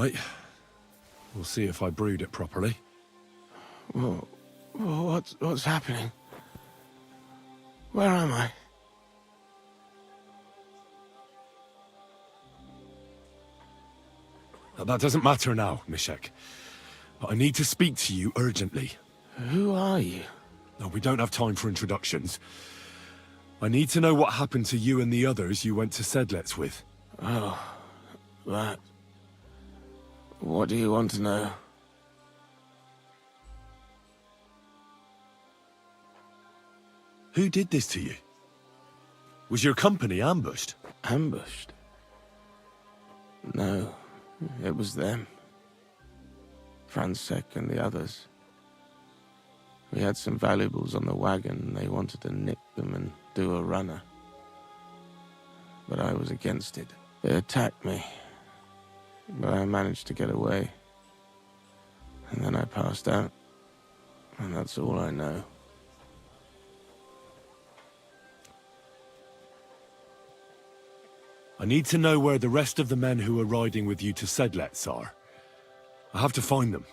right. We'll see if I brewed it properly. Whoa, what's happening? Where am I? That doesn't matter now, Mishek. But I need to speak to you urgently. Who are you? No, we don't have time for introductions. I need to know what happened to you and the others you went to Sedlets with. Oh, that. What do you want to know? Who did this to you? Was your company ambushed? Ambushed? No, it was them. Fransek and the others. We had some valuables on the wagon and they wanted to nick them and do a runner. But I was against it. They attacked me, but I managed to get away. And then I passed out, and that's all I know. I need to know where the rest of the men who are riding with you to Sedlets are. I have to find them.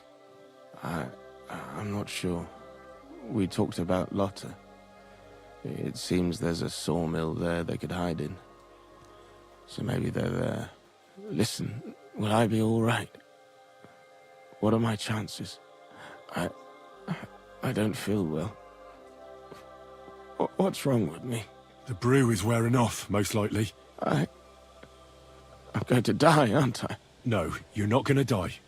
I'm not sure. We talked about Lotta. It seems there's a sawmill there they could hide in. So maybe they're there. Listen, will I be all right? What are my chances? I don't feel well. What's wrong with me? The brew is wearing off, most likely. I'm going to die, aren't I? No, you're not going to die.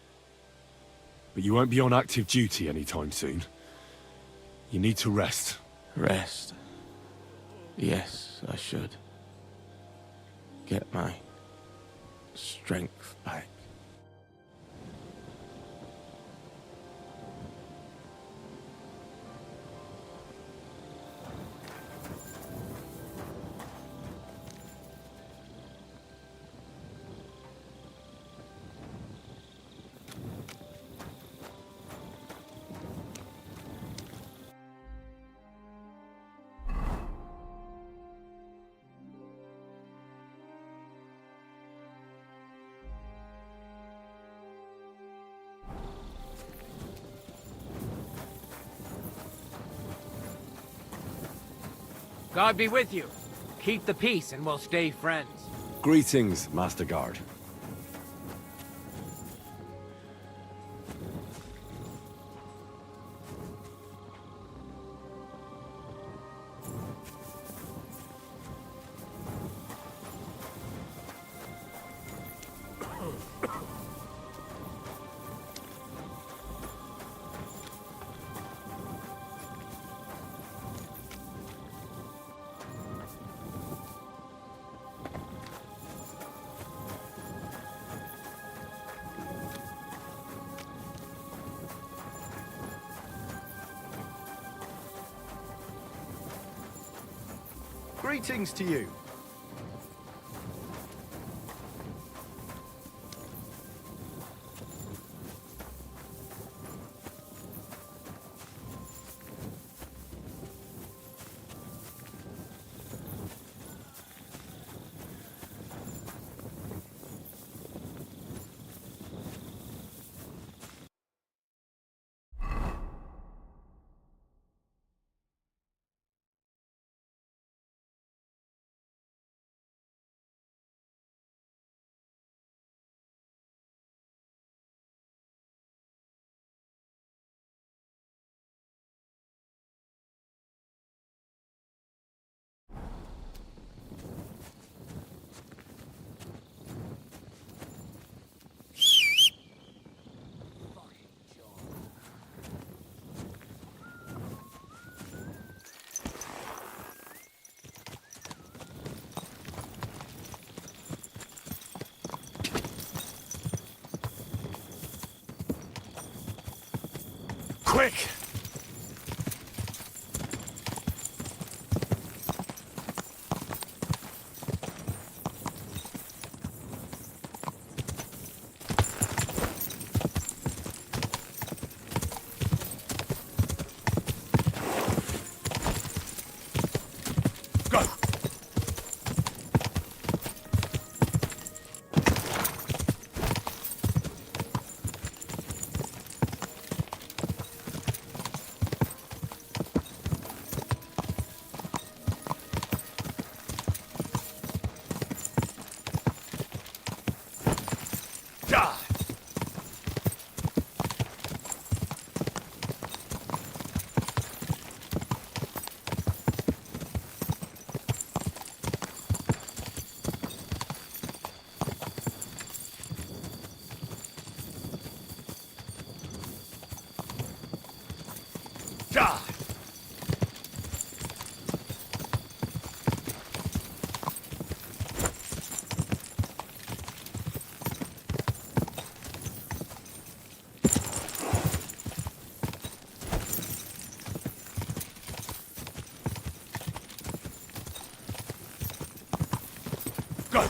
But you won't be on active duty anytime soon. You need to rest. Rest? Yes, I should. Get my strength back. God be with you. Keep the peace and we'll stay friends. Greetings, Master Guard. Greetings to you. Quick! Go! Go!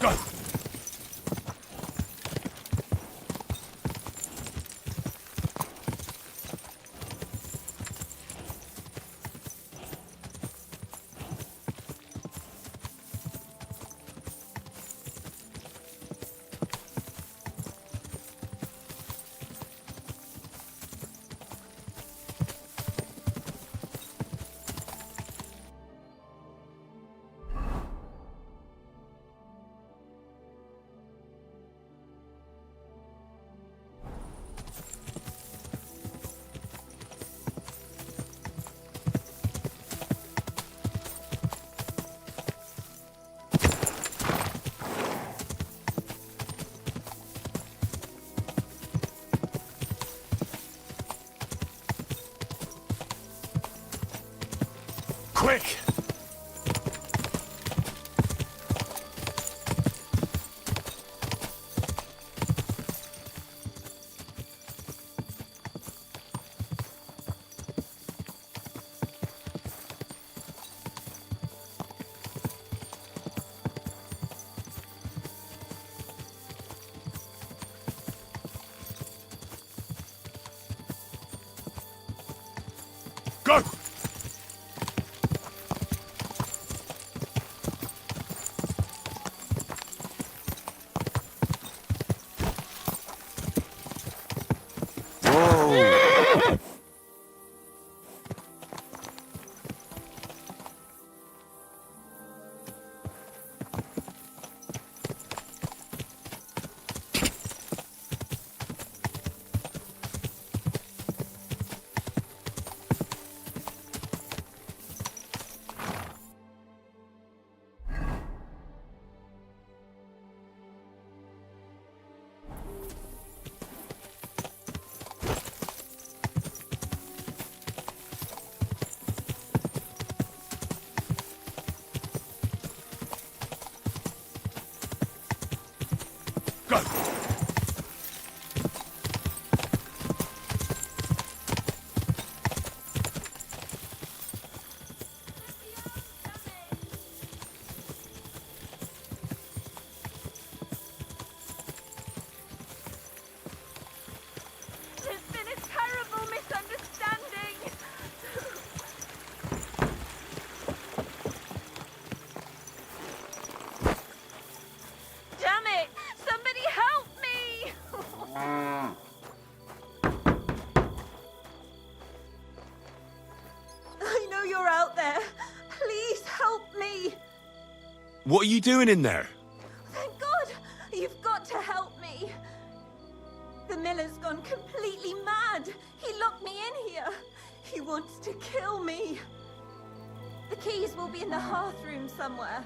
Go! Quick! Go! Go! There's been a terrible misunderstanding. Damn it! Somebody help me! I know you're out there. Please help me. What are you doing in there? Thank God! You've got to help me. The miller's gone completely mad. He locked me in here. He wants to kill me. The keys will be in the hearth room somewhere.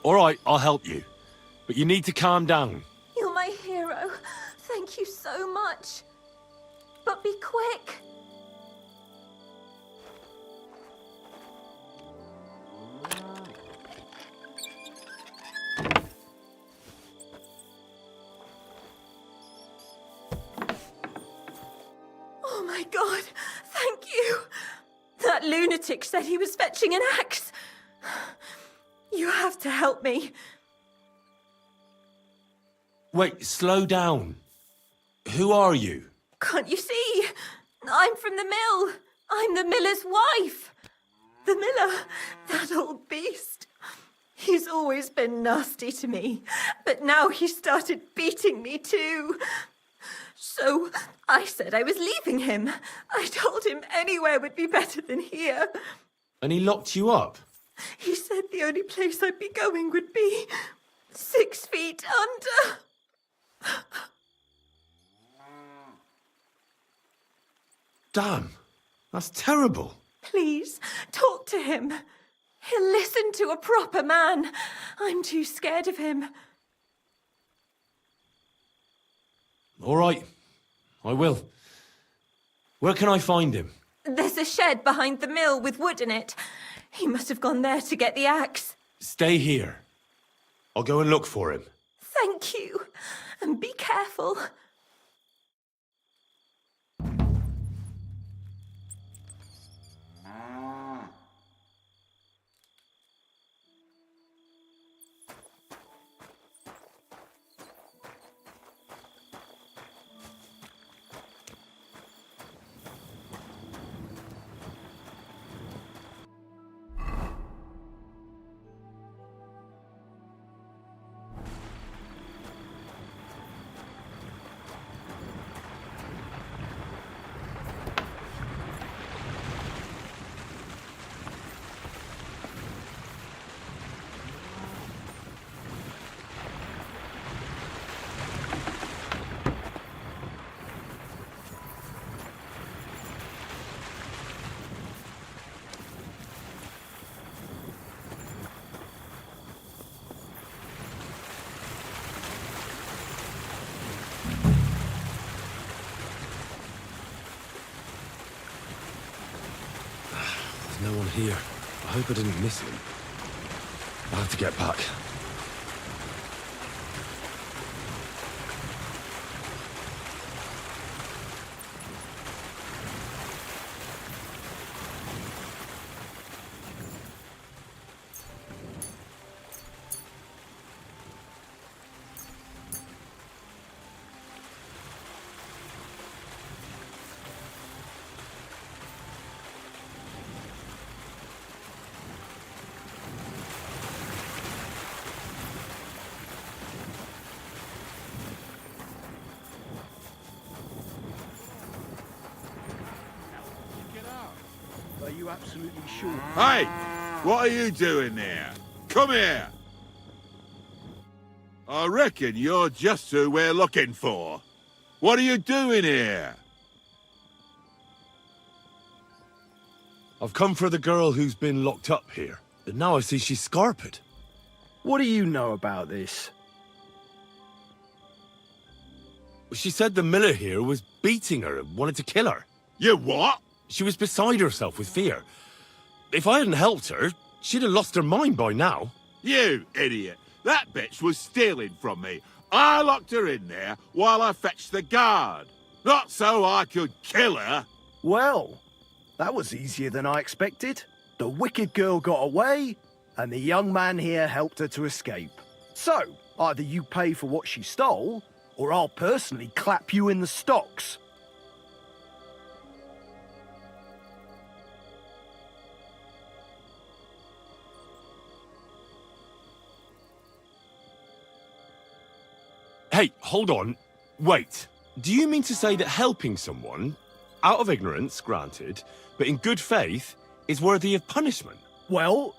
All right, I'll help you. But you need to calm down. You're my hero. Thank you so much. But be quick. Oh my God, thank you. That lunatic said he was fetching an axe. You have to help me. Wait, slow down. Who are you? Can't you see? I'm from the mill. I'm the miller's wife. The miller, that old beast. He's always been nasty to me, but now he started beating me too. So I said I was leaving him. I told him anywhere would be better than here. And he locked you up? He said the only place I'd be going would be 6 feet under. Damn, that's terrible. Please, talk to him. He'll listen to a proper man. I'm too scared of him. All right, I will. Where can I find him? There's a shed behind the mill with wood in it. He must have gone there to get the axe. Stay here. I'll go and look for him. Thank you. And be careful. There's no one here. I hope I didn't miss him. I'll have to get back. Are you absolutely sure? Hey! What are you doing there? Come here! I reckon you're just who we're looking for. What are you doing here? I've come for the girl who's been locked up here. But now I see she's scarpered. What do you know about this? She said the miller here was beating her and wanted to kill her. You what? She was beside herself with fear. If I hadn't helped her, she'd have lost her mind by now. You idiot! That bitch was stealing from me. I locked her in there while I fetched the guard. Not so I could kill her. Well, that was easier than I expected. The wicked girl got away, and the young man here helped her to escape. So, either you pay for what she stole, or I'll personally clap you in the stocks. Hey, hold on. Wait. Do you mean to say that helping someone, out of ignorance, granted, but in good faith, is worthy of punishment? Well,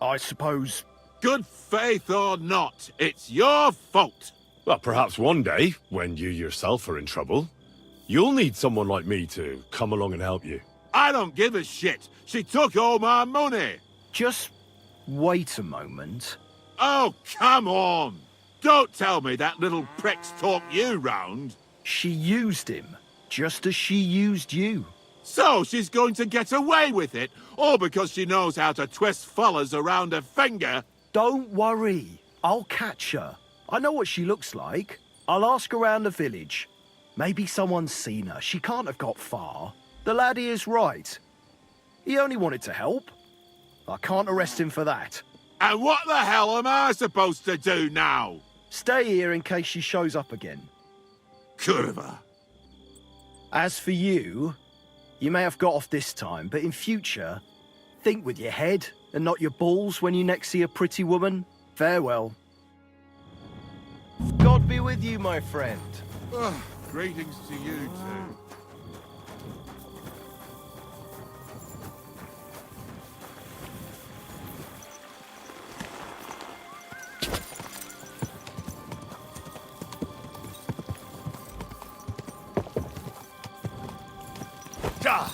I suppose... Good faith or not, it's your fault. Well, perhaps one day, when you yourself are in trouble, you'll need someone like me to come along and help you. I don't give a shit. She took all my money. Just wait a moment. Oh, come on. Don't tell me that little prick's talked you round. She used him, just as she used you. So she's going to get away with it, all because she knows how to twist fellas around her finger. Don't worry, I'll catch her. I know what she looks like. I'll ask around the village. Maybe someone's seen her. She can't have got far. The laddie is right. He only wanted to help. I can't arrest him for that. And what the hell am I supposed to do now? Stay here in case she shows up again. Kurva. As for you, you may have got off this time, but in future, think with your head and not your balls when you next see a pretty woman. Farewell. God be with you, my friend. Oh, greetings to you too. God!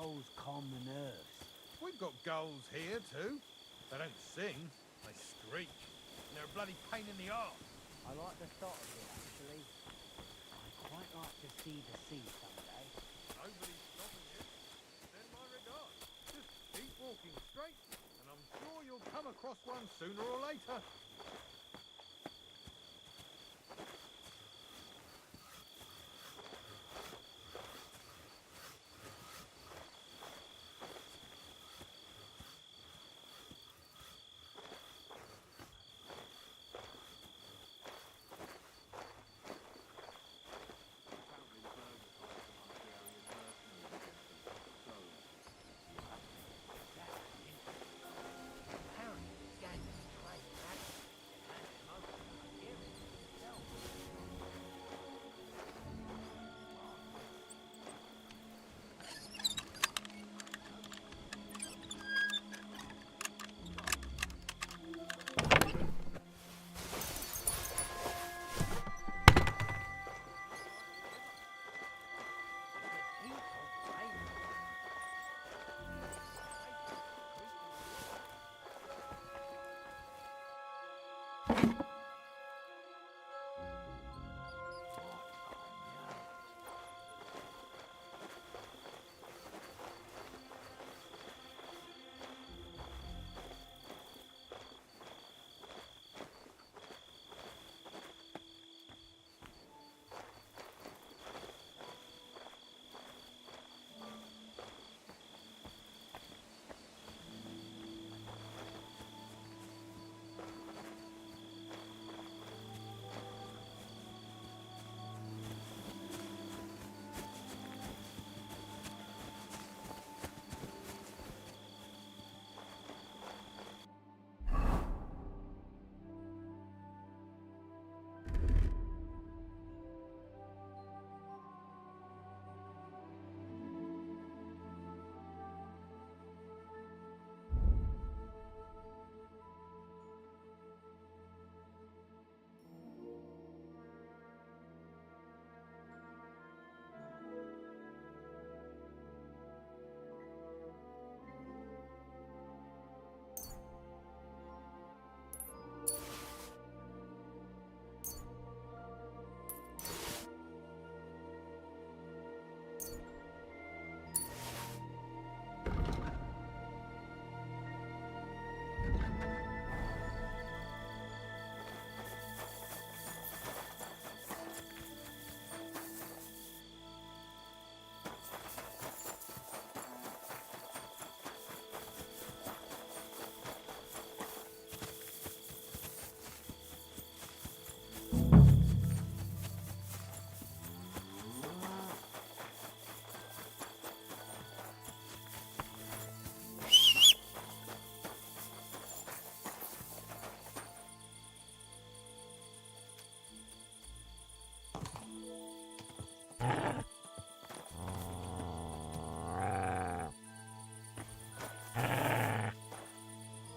gulls calm the nerves. We've got gulls here too. They don't sing, they screech. And they're a bloody pain in the arse. I like the thought of it, actually. I'd quite like to see the sea someday. Nobody's stopping you. Send my regards. Just keep walking straight, and I'm sure you'll come across one sooner or later. Apparently, the gang is trained actors and handed most of the gearing themselves.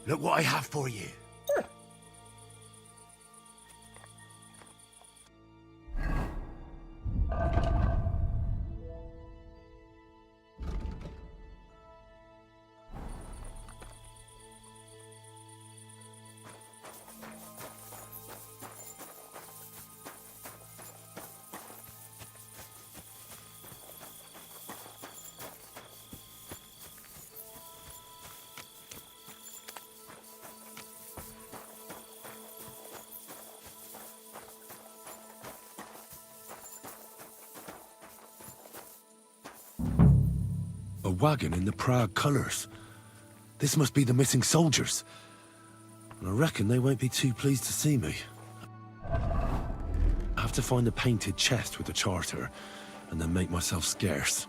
Look what I have for you. A wagon in the Prague colours. This must be the missing soldiers. And I reckon they won't be too pleased to see me. I have to find the painted chest with the charter, and then make myself scarce.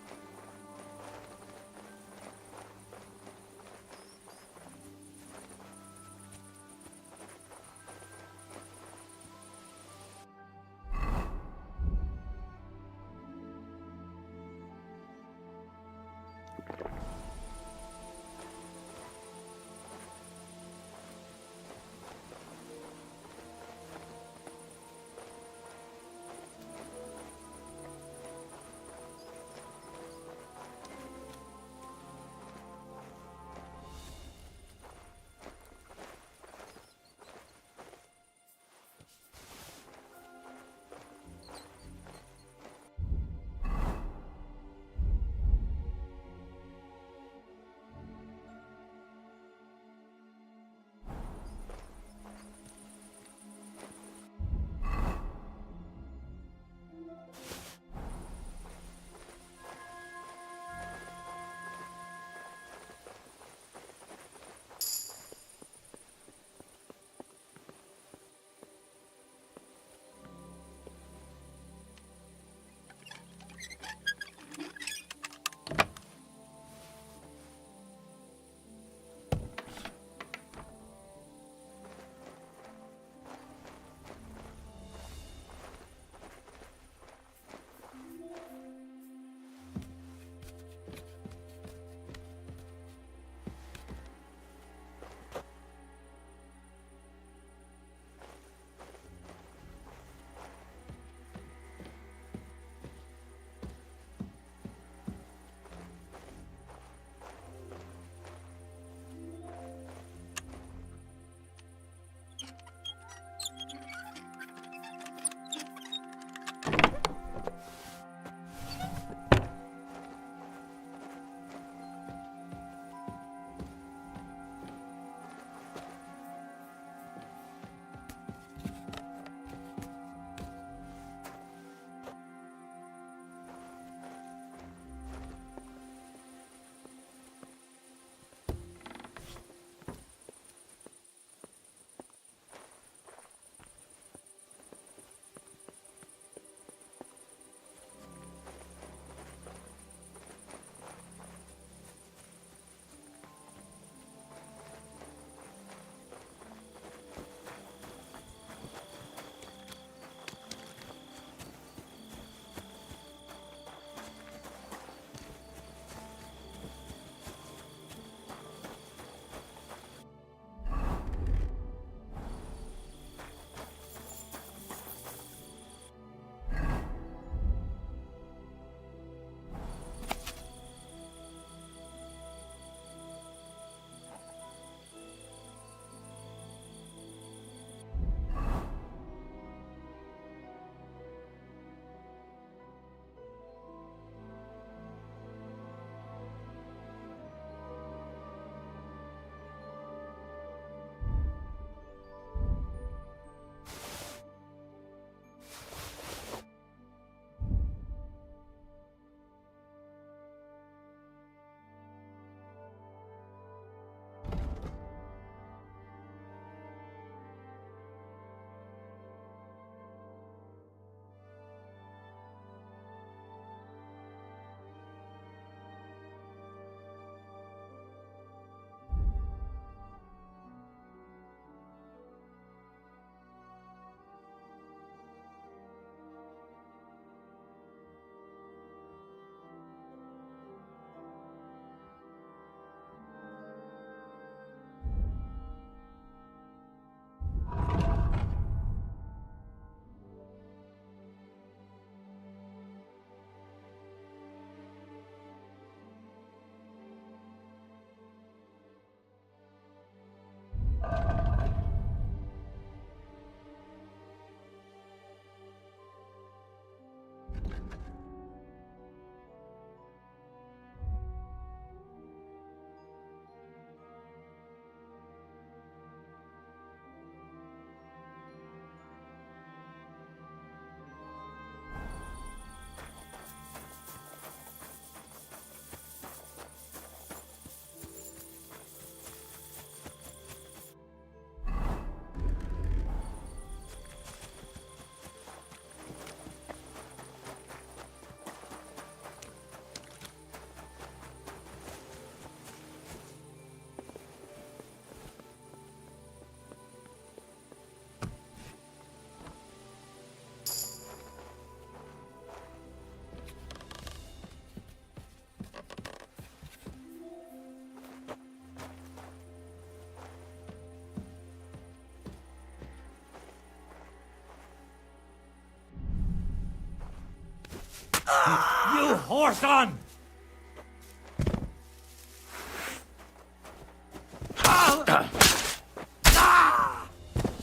You horse on!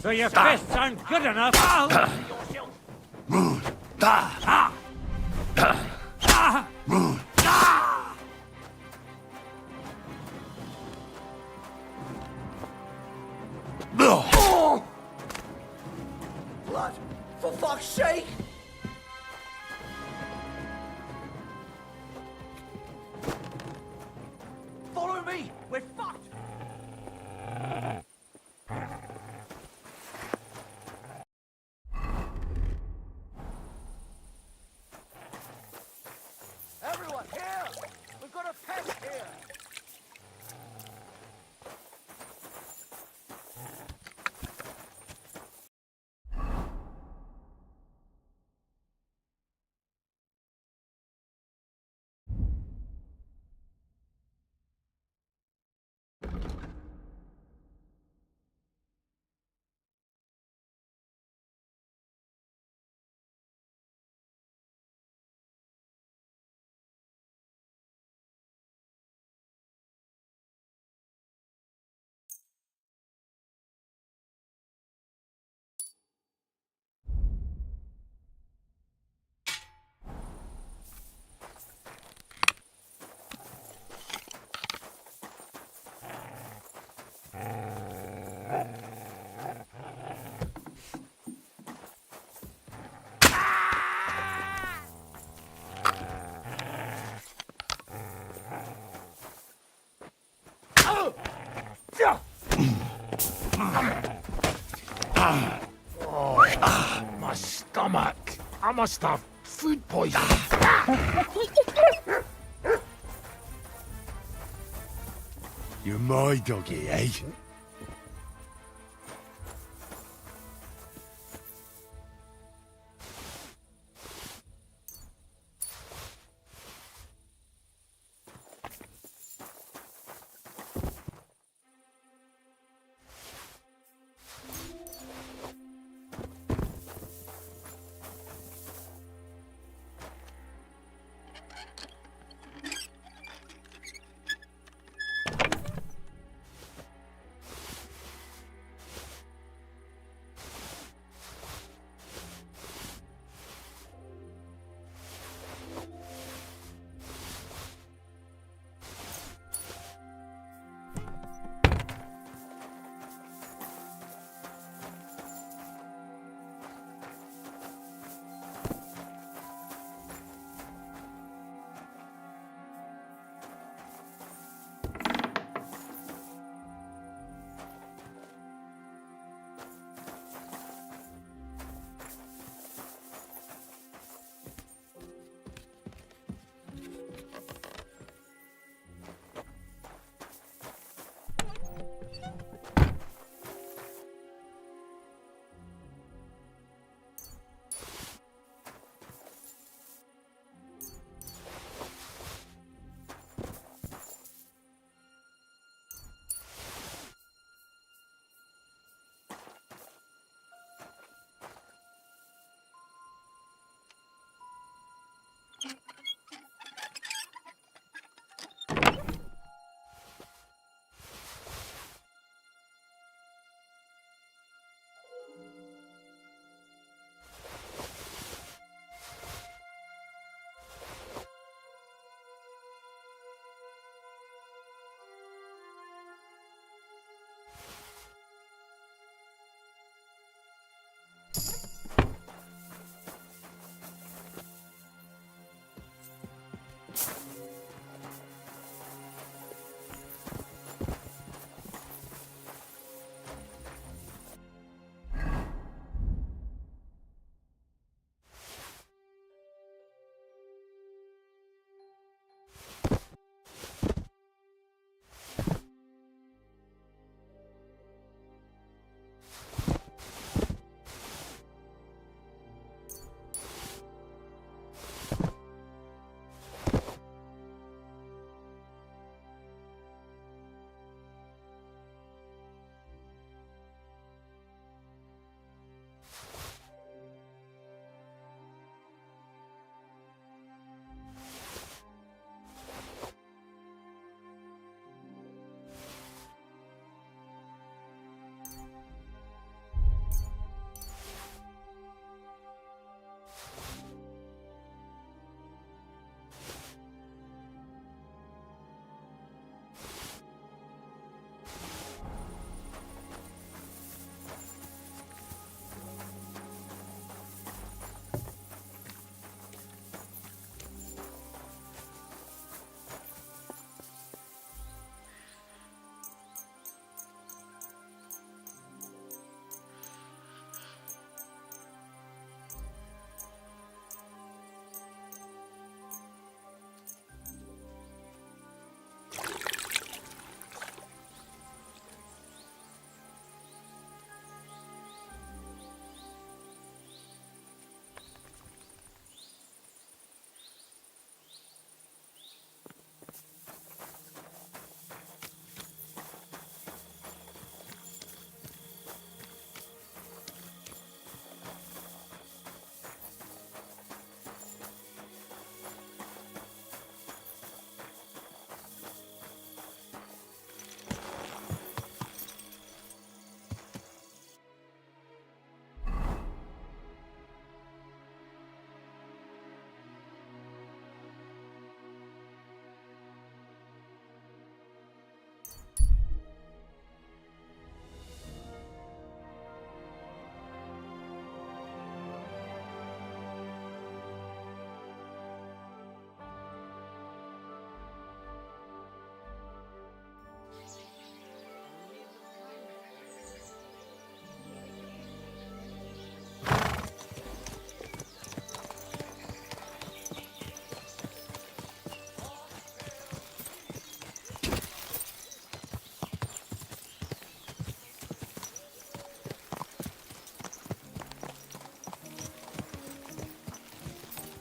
So your fists aren't good enough? Blood! For fuck's sake! Follow me! We're fucked! Everyone, here! We've got a pest here! My stomach! I must have food poisoning. You're my doggy, eh?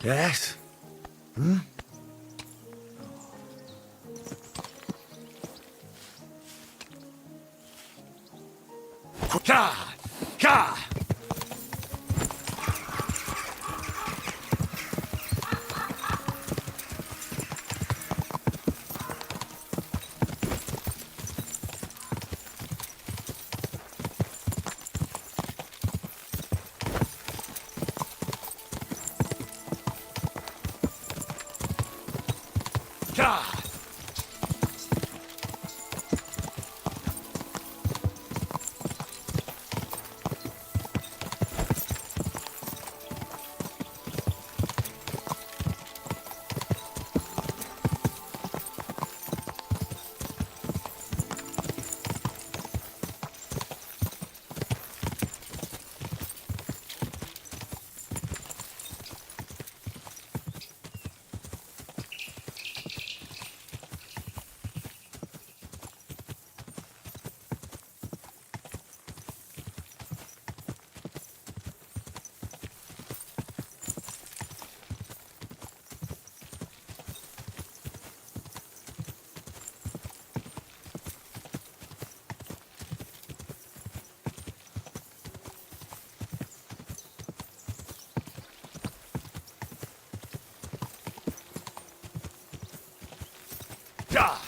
Yes? Ka! Ka! Ka! Ka!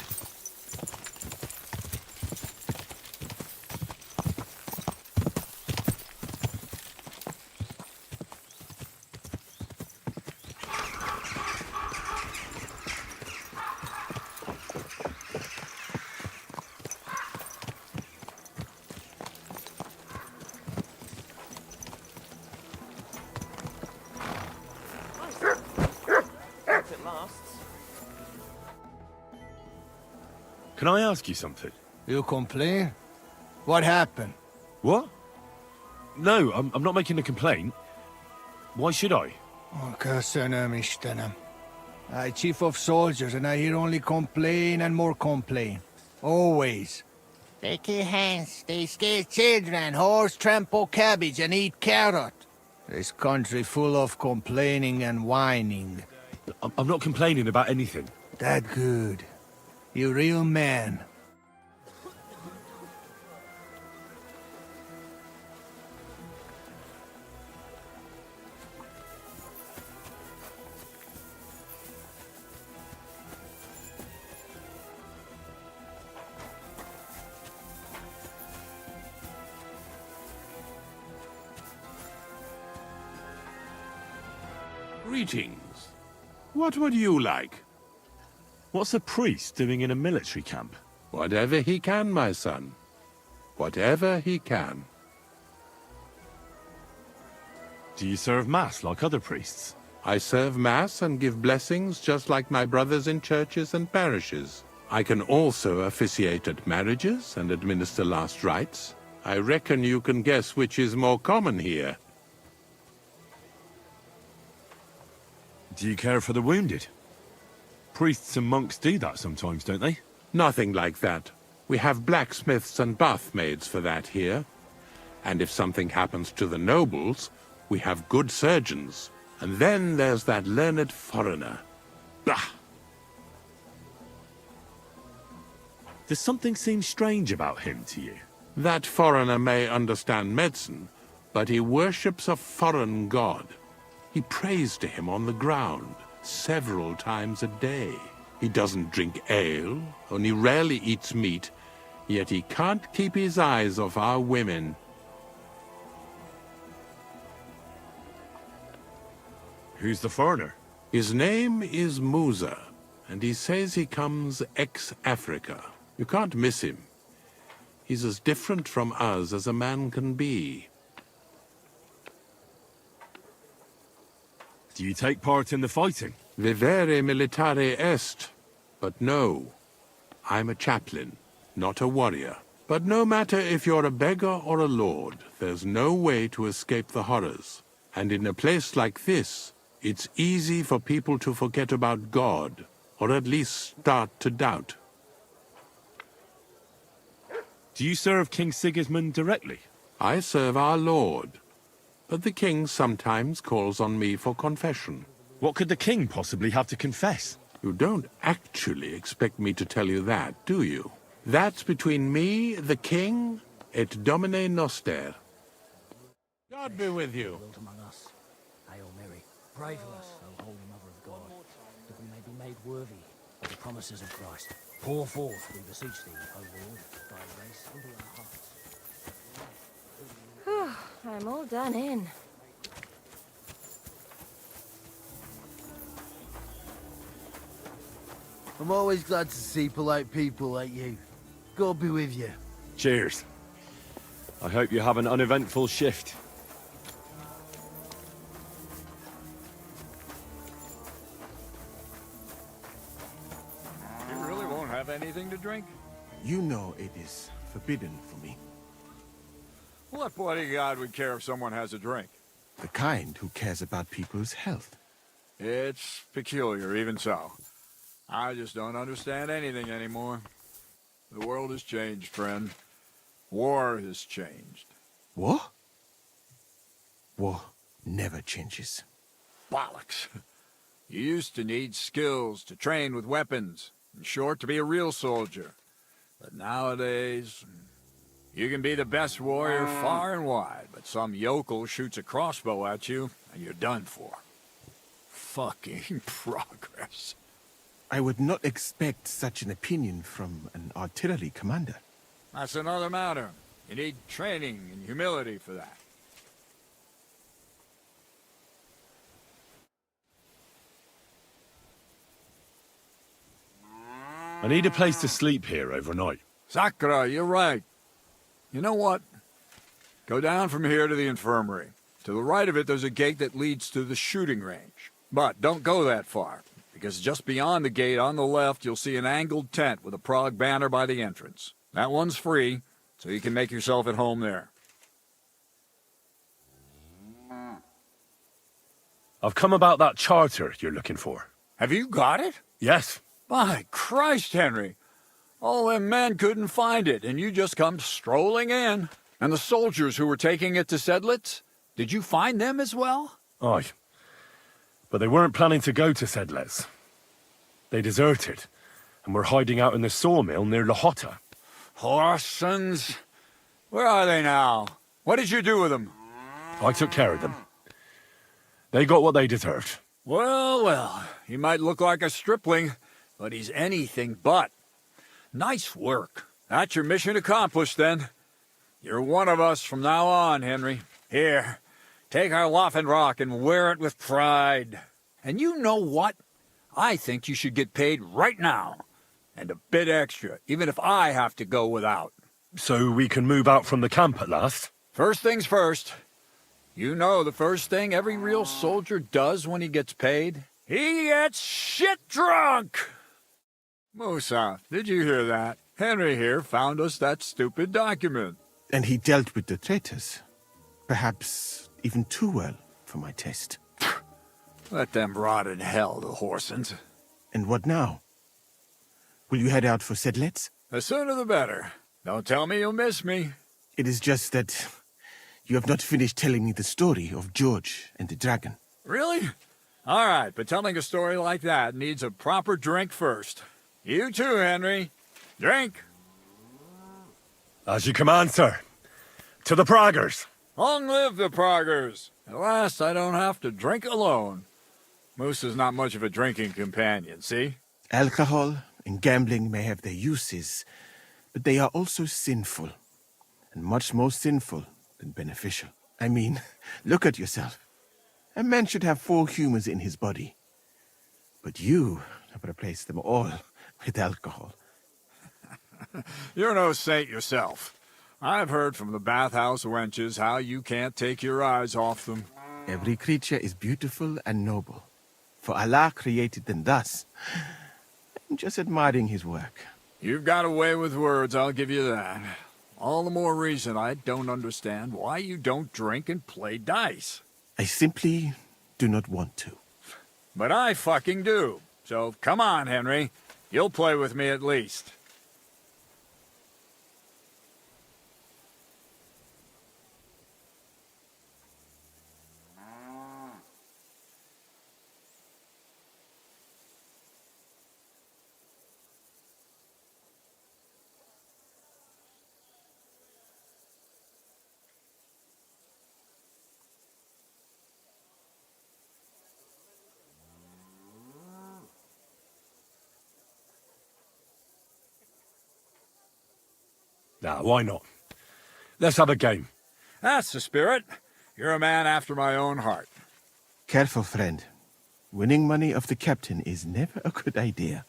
Can I ask you something? You complain? What happened? What? No, I'm not making a complaint. Why should I? Oh, köszönöm Istenem. I chief of soldiers and I hear only complain and more complain. Always. They kill hands, they scare children, horse trample cabbage and eat carrot. This country full of complaining and whining. I'm not complaining about anything. That good. You real man. Greetings. What would you like? What's a priest doing in a military camp? Whatever he can, my son. Whatever he can. Do you serve mass like other priests? I serve Mass and give blessings just like my brothers in churches and parishes. I can also officiate at marriages and administer last rites. I reckon you can guess which is more common here. Do you care for the wounded? Priests and monks do that sometimes, don't they? Nothing like that. We have blacksmiths and bathmaids for that here. And if something happens to the nobles, we have good surgeons. And then there's that learned foreigner. Bah! Does something seem strange about him to you? That foreigner may understand medicine, but he worships a foreign god. He prays to him on the ground several times a day. He doesn't drink ale, only rarely eats meat, yet he can't keep his eyes off our women. Who's the foreigner? His name is Musa, and he says he comes ex-Africa. You can't miss him. He's as different from us as a man can be. Do you take part in the fighting? Vivere militare est. But no, I'm a chaplain, not a warrior. But no matter if you're a beggar or a lord, there's no way to escape the horrors. And in a place like this, it's easy for people to forget about God, or at least start to doubt. Do you serve King Sigismund directly? I serve our Lord, but the king sometimes calls on me for confession. What could the king possibly have to confess? You don't actually expect me to tell you that, do you? That's between me, the king, et Domine Noster. God be with you. Dwelt among us. Hail Mary, pray for us, O Holy Mother of God, that we may be made worthy of the promises of Christ. Pour forth, we beseech thee, O Lord, thy grace unto our hearts. I'm all done in. I'm always glad to see polite people like you. God be with you. Cheers. I hope you have an uneventful shift. You really won't have anything to drink? You know it is forbidden for me. What bodyguard would care if someone has a drink? The kind who cares about people's health. It's peculiar, even so. I just don't understand anything anymore. The world has changed, friend. War has changed. War? War never changes. Bollocks. You used to need skills to train with weapons. In short, to be a real soldier. But nowadays, you can be the best warrior far and wide, but some yokel shoots a crossbow at you, and you're done for. Fucking progress. I would not expect such an opinion from an artillery commander. That's another matter. You need training and humility for that. I need a place to sleep here overnight. Sakura, you're right. You know what? Go down from here to the infirmary. To the right of it, there's a gate that leads to the shooting range. But don't go that far, because just beyond the gate on the left, you'll see an angled tent with a Prague banner by the entrance. That one's free, so you can make yourself at home there. I've come about that charter you're looking for. Have you got it? Yes. By Christ, Henry. All them men couldn't find it, and you just come strolling in. And the soldiers who were taking it to Sedlitz, did you find them as well? Aye. But they weren't planning to go to Sedlitz. They deserted, and were hiding out in the sawmill near Lahota. Horsons. Where are they now? What did you do with them? I took care of them. They got what they deserved. Well, well, he might look like a stripling, but he's anything but. Nice work. That's your mission accomplished, then. You're one of us from now on, Henry. Here, take our Waffenrock and wear it with pride. And you know what? I think you should get paid right now. And a bit extra, even if I have to go without. So we can move out from the camp at last? First things first. You know the first thing every real soldier does when he gets paid? He gets shit drunk! Musa, did you hear that? Henry here found us that stupid document. And he dealt with the traitors. Perhaps even too well for my taste. Let them rot in hell, the Horsens. And what now? Will you head out for Sedlitz? The sooner the better. Don't tell me you'll miss me. It is just that you have not finished telling me the story of George and the dragon. Really? All right, but telling a story like that needs a proper drink first. You too, Henry. Drink. As you command, sir. To the Praguers. Long live the Praguers. At last, I don't have to drink alone. Moose is not much of a drinking companion, see? Alcohol and gambling may have their uses, but they are also sinful, and much more sinful than beneficial. I mean, look at yourself. A man should have 4 humors in his body, but you have replaced them all with alcohol. You're no saint yourself. I've heard from the bathhouse wenches how you can't take your eyes off them. Every creature is beautiful and noble, for Allah created them thus. I'm just admiring his work. You've got a way with words, I'll give you that. All the more reason I don't understand why you don't drink and play dice. I simply do not want to. But I fucking do. So come on, Henry. You'll play with me at least. Nah, why not? Let's have a game. That's the spirit. You're a man after my own heart. Careful, friend. Winning money of the captain is never a good idea.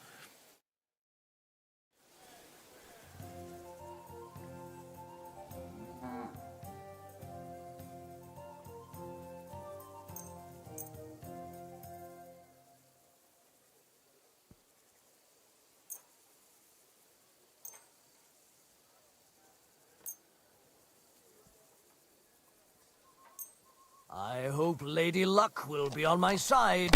I hope Lady Luck will be on my side.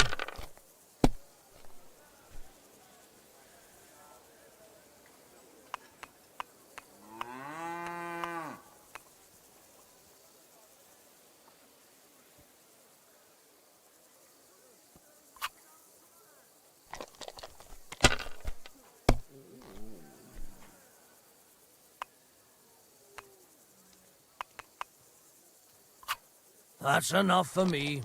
That's enough for me.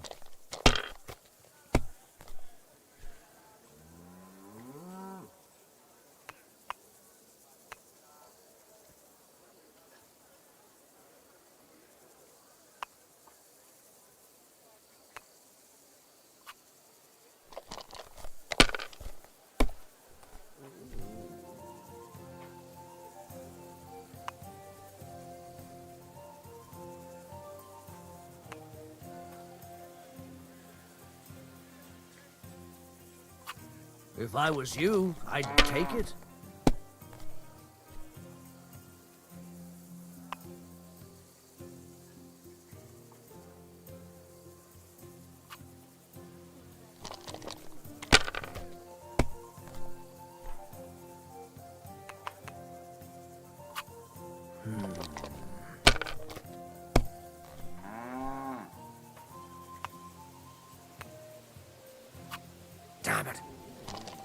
If I was you, I'd take it. Damn it.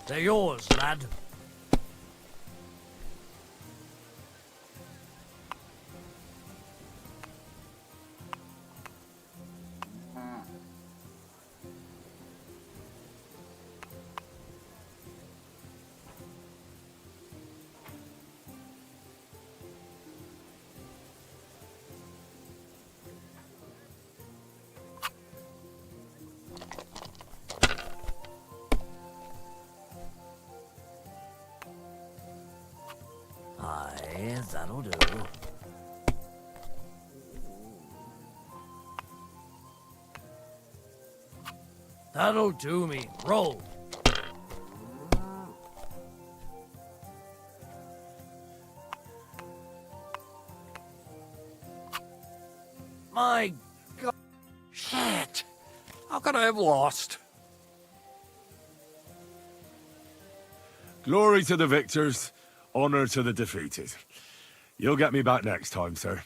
They're yours, lad. Aye, that'll do. That'll do me. Roll. My God. Shit! How could I have lost? Glory to the victors, honor to the defeated. You'll get me back next time, sir.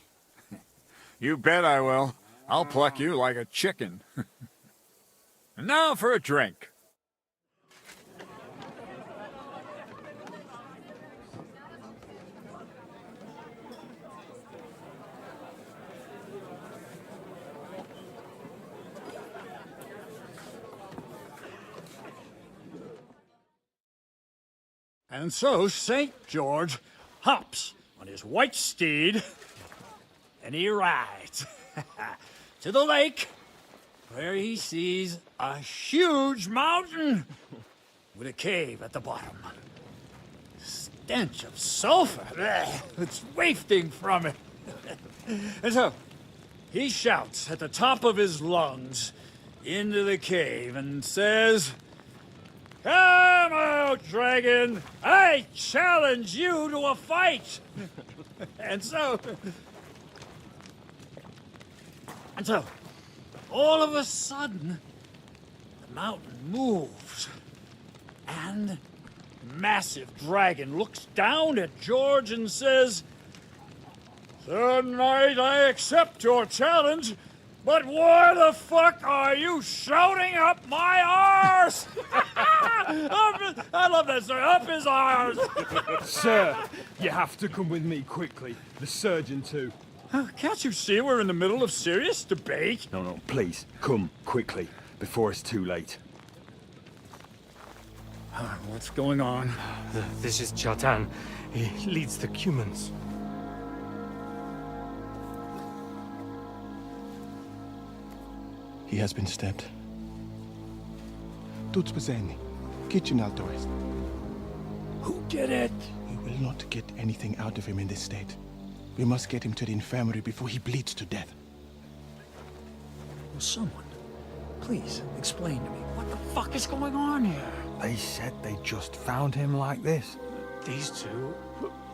You bet I will. I'll pluck you like a chicken. And now for a drink. And so St. George hops on his white steed, and he rides to the lake, where he sees a huge mountain with a cave at the bottom. Stench of sulfur, it's wafting from it. And so he shouts at the top of his lungs into the cave and says, "Come out, dragon! I challenge you to a fight!" And so, all of a sudden, the mountain moves, and the massive dragon looks down at George and says, "Sir Knight, I accept your challenge, but why the fuck are you shouting up my arse?" I love that, sir. Up his arse. Sir, you have to come with me quickly. The surgeon too. Can't you see we're in the middle of serious debate? No, please, come quickly, before it's too late. What's going on? This is Chatan. He leads the Cumans. He has been stabbed. Tuts bezeni. Kitchen outdoors. Who did it? We will not get anything out of him in this state. We must get him to the infirmary before he bleeds to death. Will someone, please explain to me what the fuck is going on here? They said they just found him like this. These two,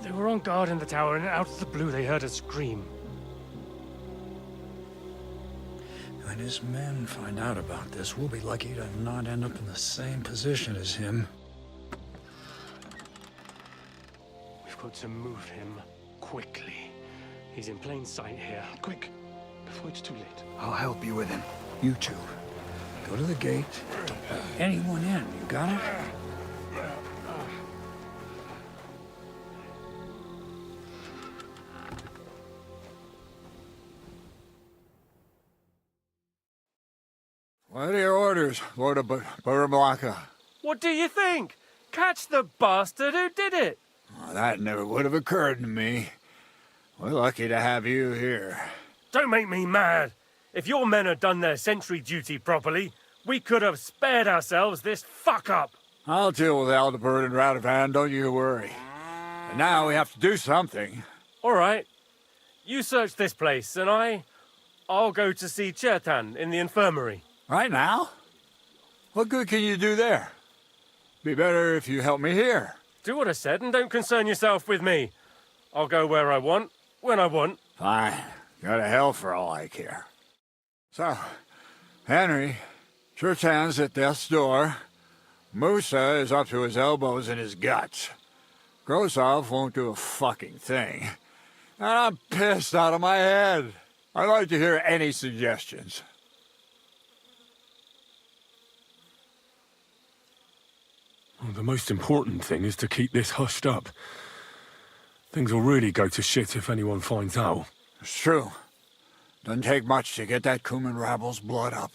they were on guard in the tower, and out of the blue they heard a scream. When his men find out about this, we'll be lucky to not end up in the same position as him. We've got to move him quickly. He's in plain sight here. Quick, before it's too late. I'll help you with him. You two, go to the gate. Don't let anyone in. You got it? What are your orders, Lord of Burblaka? What do you think? Catch the bastard who did it! Well, that never would have occurred to me. We're lucky to have you here. Don't make me mad. If your men had done their sentry duty properly, we could have spared ourselves this fuck-up. I'll deal with Aldebert and Radovan, don't you worry. And now we have to do something. All right. You search this place, and I'll go to see Chertan in the infirmary. Right now? What good can you do there? Be better if you help me here. Do what I said and don't concern yourself with me. I'll go where I want, when I want. Fine. Go to hell for all I care. So, Henry, Chertan's at death's door. Musa is up to his elbows in his guts. Grosov won't do a fucking thing. And I'm pissed out of my head. I'd like to hear any suggestions. Well, the most important thing is to keep this hushed up. Things will really go to shit if anyone finds out. It's true. Doesn't take much to get that Kuman rabble's blood up.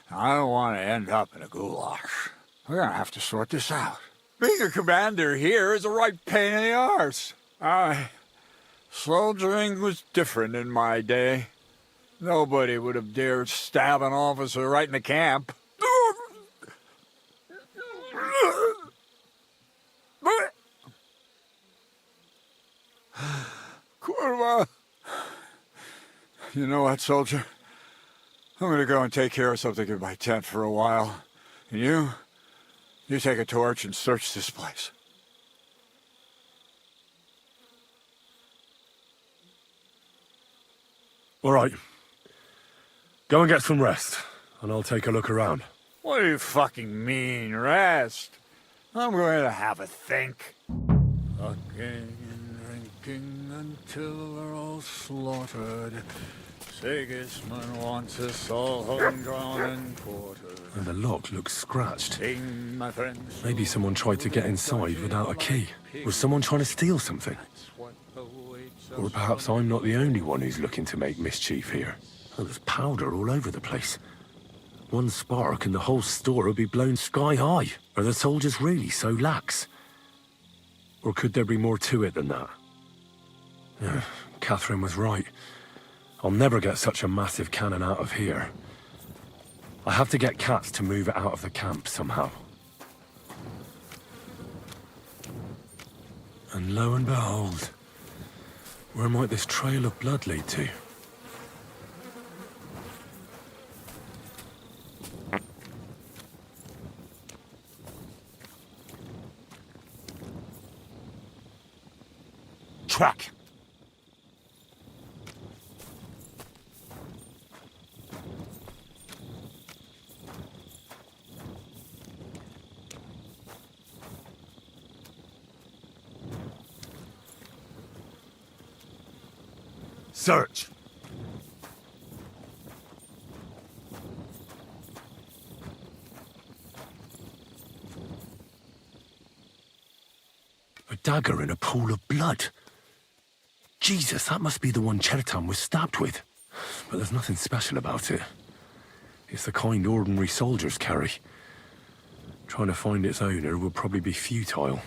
I don't want to end up in a goulash. We're gonna have to sort this out. Being a commander here is a right pain in the arse. Soldiering was different in my day. Nobody would have dared stab an officer right in the camp. Kurva! You know what, soldier? I'm gonna go and take care of something in my tent for a while. And you take a torch and search this place. All right. Go and get some rest, and I'll take a look around. What do you fucking mean, rest? I'm going to have a think. Fucking and drinking until they're all slaughtered. Sigismund wants us all hung, drawn, and quartered. And the lock looks scratched. Sing, my friends. Maybe someone tried to get inside without a key. Was someone trying to steal something? Or perhaps I'm not the only one who's looking to make mischief here. Oh, there's powder all over the place. One spark and the whole store will be blown sky high. Are the soldiers really so lax? Or could there be more to it than that? Yeah, Katherine was right. I'll never get such a massive cannon out of here. I have to get Katz to move it out of the camp somehow. And lo and behold, where might this trail of blood lead to? Track! Search! A dagger in a pool of blood. Jesus, that must be the one Chertan was stabbed with. But there's nothing special about it. It's the kind ordinary soldiers carry. Trying to find its owner would probably be futile.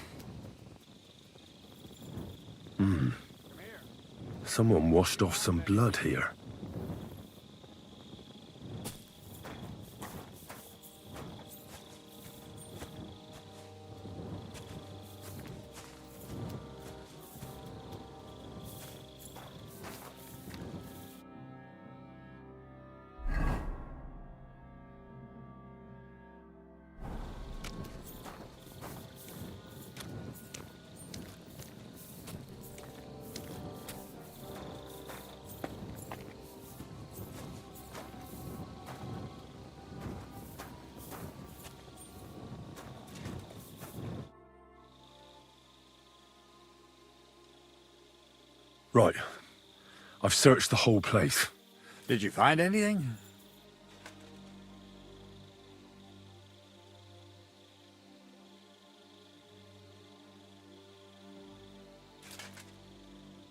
Someone washed off some blood here. Right. I've searched the whole place. Did you find anything?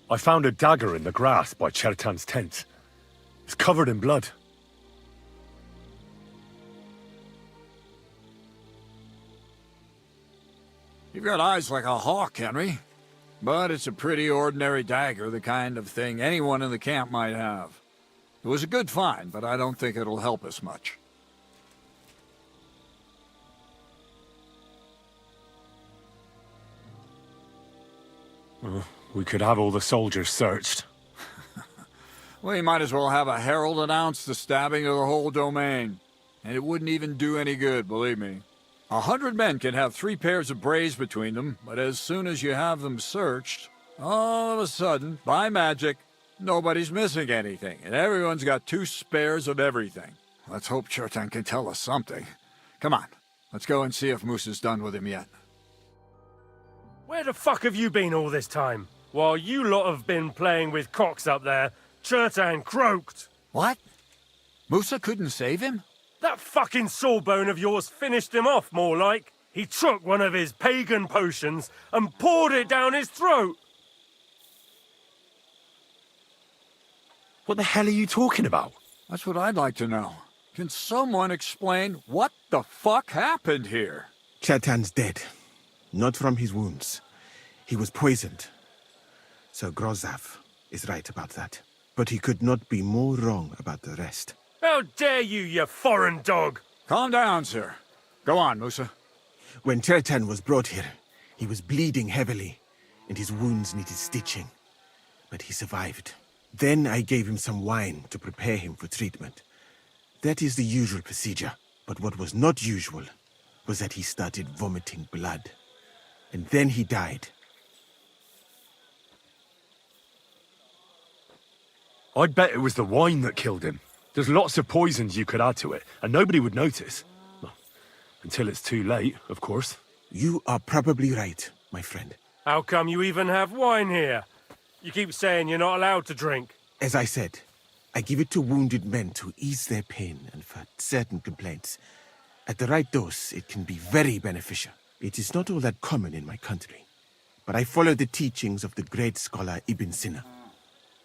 I found a dagger in the grass by Chertan's tent. It's covered in blood. You've got eyes like a hawk, Henry. But it's a pretty ordinary dagger, the kind of thing anyone in the camp might have. It was a good find, but I don't think it'll help us much. Well, we could have all the soldiers searched. We might as well have a herald announce the stabbing of the whole domain. And it wouldn't even do any good, believe me. 100 men can have 3 pairs of braves between them, but as soon as you have them searched, all of a sudden, by magic, nobody's missing anything, and everyone's got 2 spares of everything. Let's hope Chertan can tell us something. Come on, let's go and see if Moose is done with him yet. Where the fuck have you been all this time? While you lot have been playing with cocks up there, Chertan croaked. What? Musa couldn't save him? That fucking sawbone of yours finished him off, more like. He took one of his pagan potions and poured it down his throat. What the hell are you talking about? That's what I'd like to know. Can someone explain what the fuck happened here? Chertan's dead. Not from his wounds. He was poisoned. Sir Grozav is right about that. But he could not be more wrong about the rest. How dare you foreign dog! Calm down, sir. Go on, Musa. When Chertan was brought here, he was bleeding heavily, and his wounds needed stitching. But he survived. Then I gave him some wine to prepare him for treatment. That is the usual procedure. But what was not usual was that he started vomiting blood. And then he died. I'd bet it was the wine that killed him. There's lots of poisons you could add to it, and nobody would notice. Well, until it's too late, of course. You are probably right, my friend. How come you even have wine here? You keep saying you're not allowed to drink. As I said, I give it to wounded men to ease their pain and for certain complaints. At the right dose, it can be very beneficial. It is not all that common in my country, but I follow the teachings of the great scholar Ibn Sina.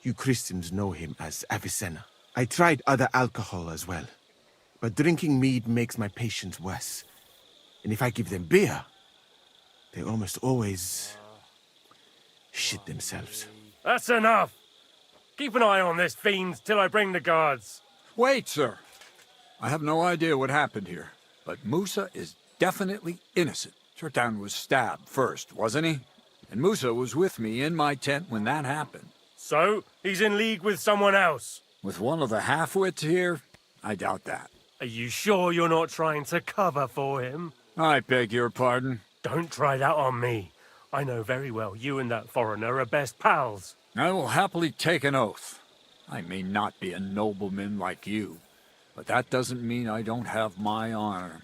You Christians know him as Avicenna. I tried other alcohol as well, but drinking mead makes my patients worse. And if I give them beer, they almost always shit themselves. That's enough! Keep an eye on this fiend till I bring the guards. Wait, sir. I have no idea what happened here, but Musa is definitely innocent. Chertan was stabbed first, wasn't he? And Musa was with me in my tent when that happened. So, he's in league with someone else? With one of the half-wits here? I doubt that. Are you sure you're not trying to cover for him? I beg your pardon. Don't try that on me. I know very well you and that foreigner are best pals. I will happily take an oath. I may not be a nobleman like you, but that doesn't mean I don't have my honor.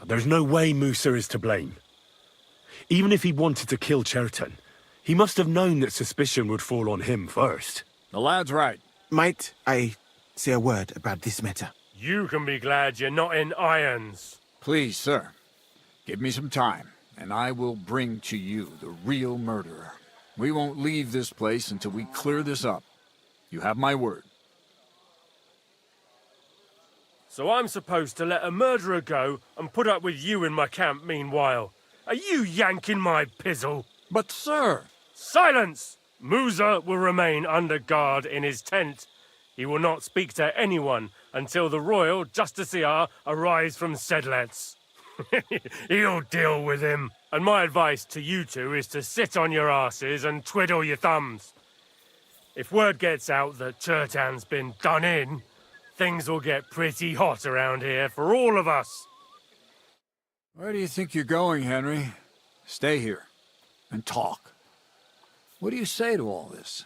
There's no way Musa is to blame. Even if he wanted to kill Chertan, he must have known that suspicion would fall on him first. The lad's right. Might I say a word about this matter? You can be glad you're not in irons. Please, sir. Give me some time, and I will bring to you the real murderer. We won't leave this place until we clear this up. You have my word. So I'm supposed to let a murderer go and put up with you in my camp meanwhile. Are you yanking my pizzle? But, sir... Silence! Musa will remain under guard in his tent. He will not speak to anyone until the royal justiciar arrives from Sedlets. He'll deal with him. And my advice to you two is to sit on your asses and twiddle your thumbs. If word gets out that Chertan's been done in, things will get pretty hot around here for all of us. Where do you think you're going, Henry? Stay here and talk. What do you say to all this?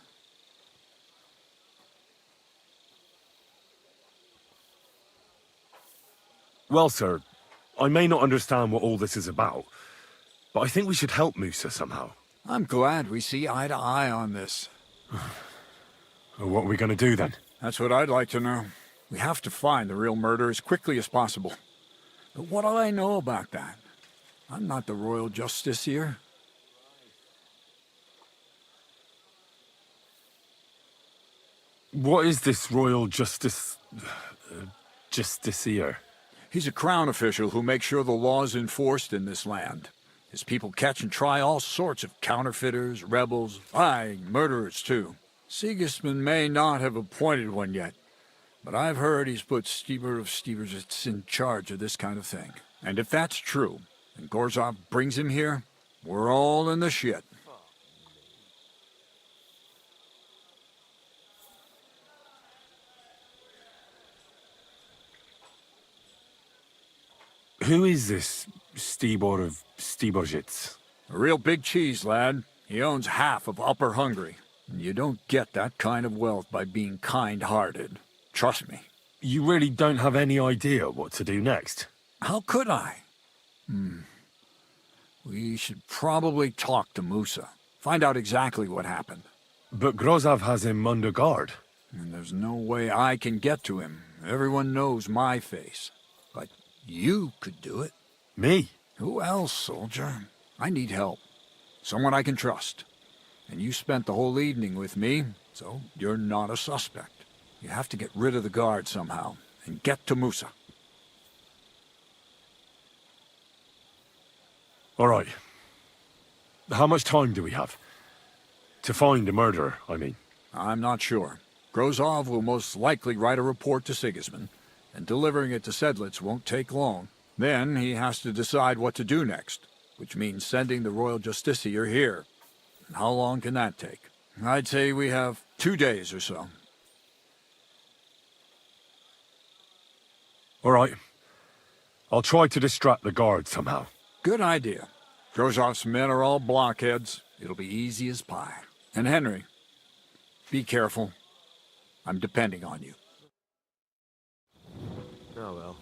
Well, sir, I may not understand what all this is about, but I think we should help Musa somehow. I'm glad we see eye to eye on this. What are we going to do then? That's what I'd like to know. We have to find the real murderer as quickly as possible. But what do I know about that? I'm not the royal justiciar. What is this royal justiciar? He's a crown official who makes sure the law is enforced in this land. His people catch and try all sorts of counterfeiters, rebels, aye, murderers too. Sigismund may not have appointed one yet, but I've heard he's put Stever of Steversits in charge of this kind of thing. And if that's true, and Gorzov brings him here, we're all in the shit. Who is this Stibor of Steversits? A real big cheese, lad. He owns half of Upper Hungary. You don't get that kind of wealth by being kind-hearted. Trust me. You really don't have any idea what to do next? How could I? We should probably talk to Musa. Find out exactly what happened. But Grozov has him under guard. And there's no way I can get to him. Everyone knows my face. But you could do it. Me? Who else, soldier? I need help. Someone I can trust. And you spent the whole evening with me, so you're not a suspect. You have to get rid of the guard somehow, and get to Musa. All right. How much time do we have? To find the murderer, I mean. I'm not sure. Grozov will most likely write a report to Sigismund, and delivering it to Sedlitz won't take long. Then he has to decide what to do next, which means sending the Royal Justiciar here. And how long can that take? I'd say we have 2 days or so. All right. I'll try to distract the guard somehow. Good idea. Grozov's men are all blockheads. It'll be easy as pie. And Henry, be careful. I'm depending on you. Oh well.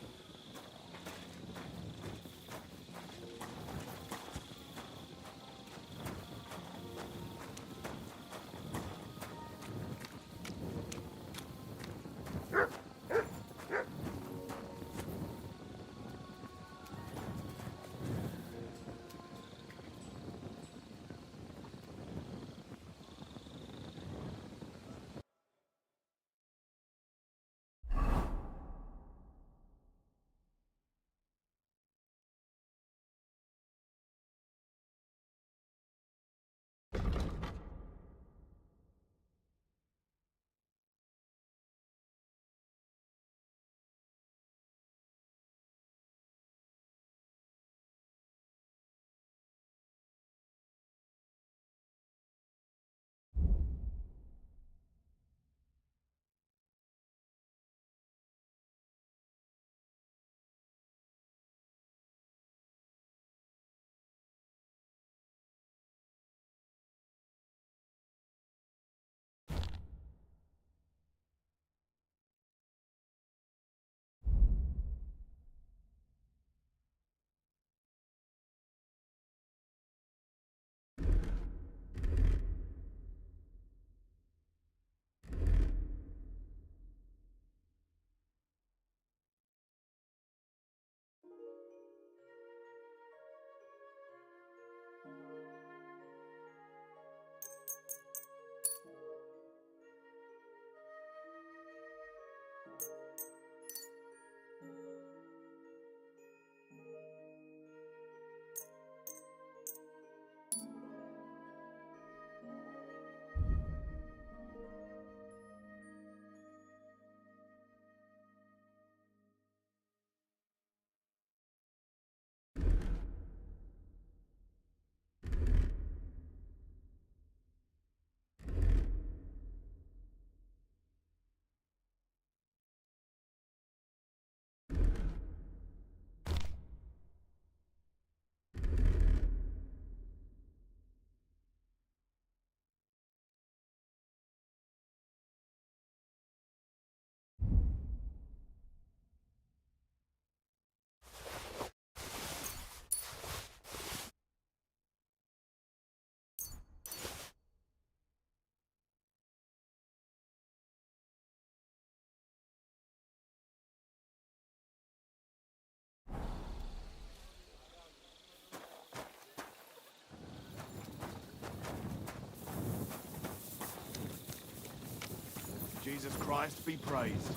Jesus Christ be praised.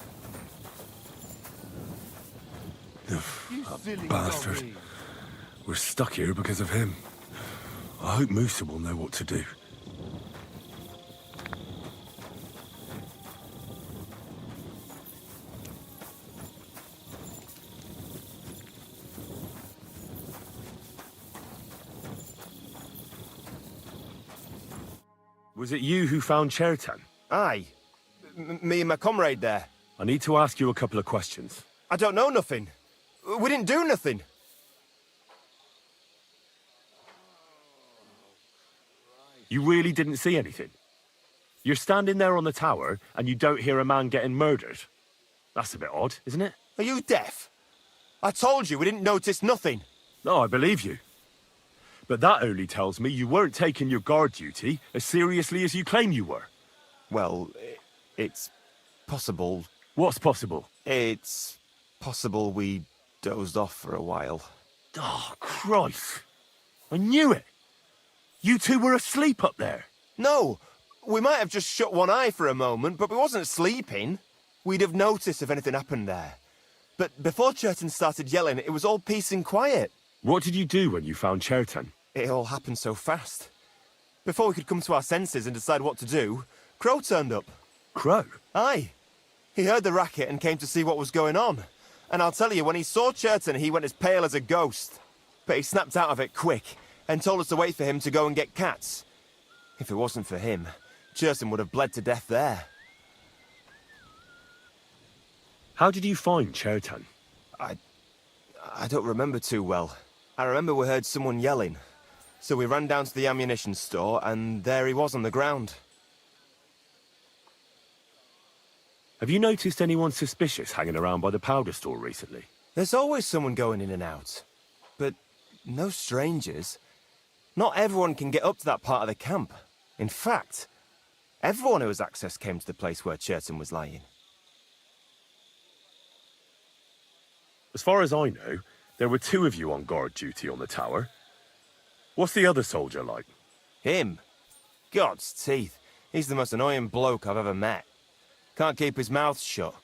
That bastard. We're stuck here because of him. I hope Musa will know what to do. Was it you who found Chertan? Aye. Me and my comrade there. I need to ask you a couple of questions. I don't know nothing. We didn't do nothing. You really didn't see anything? You're standing there on the tower and you don't hear a man getting murdered? That's a bit odd, isn't it? Are you deaf? I told you we didn't notice nothing. No, I believe you. But that only tells me you weren't taking your guard duty as seriously as you claim you were. Well, it's possible. What's possible? It's possible we dozed off for a while. Oh, Christ. I knew it. You two were asleep up there. No, we might have just shut one eye for a moment, but we wasn't sleeping. We'd have noticed if anything happened there. But before Chertan started yelling, it was all peace and quiet. What did you do when you found Chertan? It all happened so fast. Before we could come to our senses and decide what to do, Crow turned up. Crow? Aye. He heard the racket and came to see what was going on. And I'll tell you, when he saw Chertan, he went as pale as a ghost. But he snapped out of it quick and told us to wait for him to go and get cats. If it wasn't for him, Chertan would have bled to death there. How did you find Chertan? I don't remember too well. I remember we heard someone yelling. So we ran down to the ammunition store, and there he was on the ground. Have you noticed anyone suspicious hanging around by the powder store recently? There's always someone going in and out. But no strangers. Not everyone can get up to that part of the camp. In fact, everyone who has access came to the place where Chertan was lying. As far as I know, there were two of you on guard duty on the tower. What's the other soldier like? Him? God's teeth. He's the most annoying bloke I've ever met. Can't keep his mouth shut.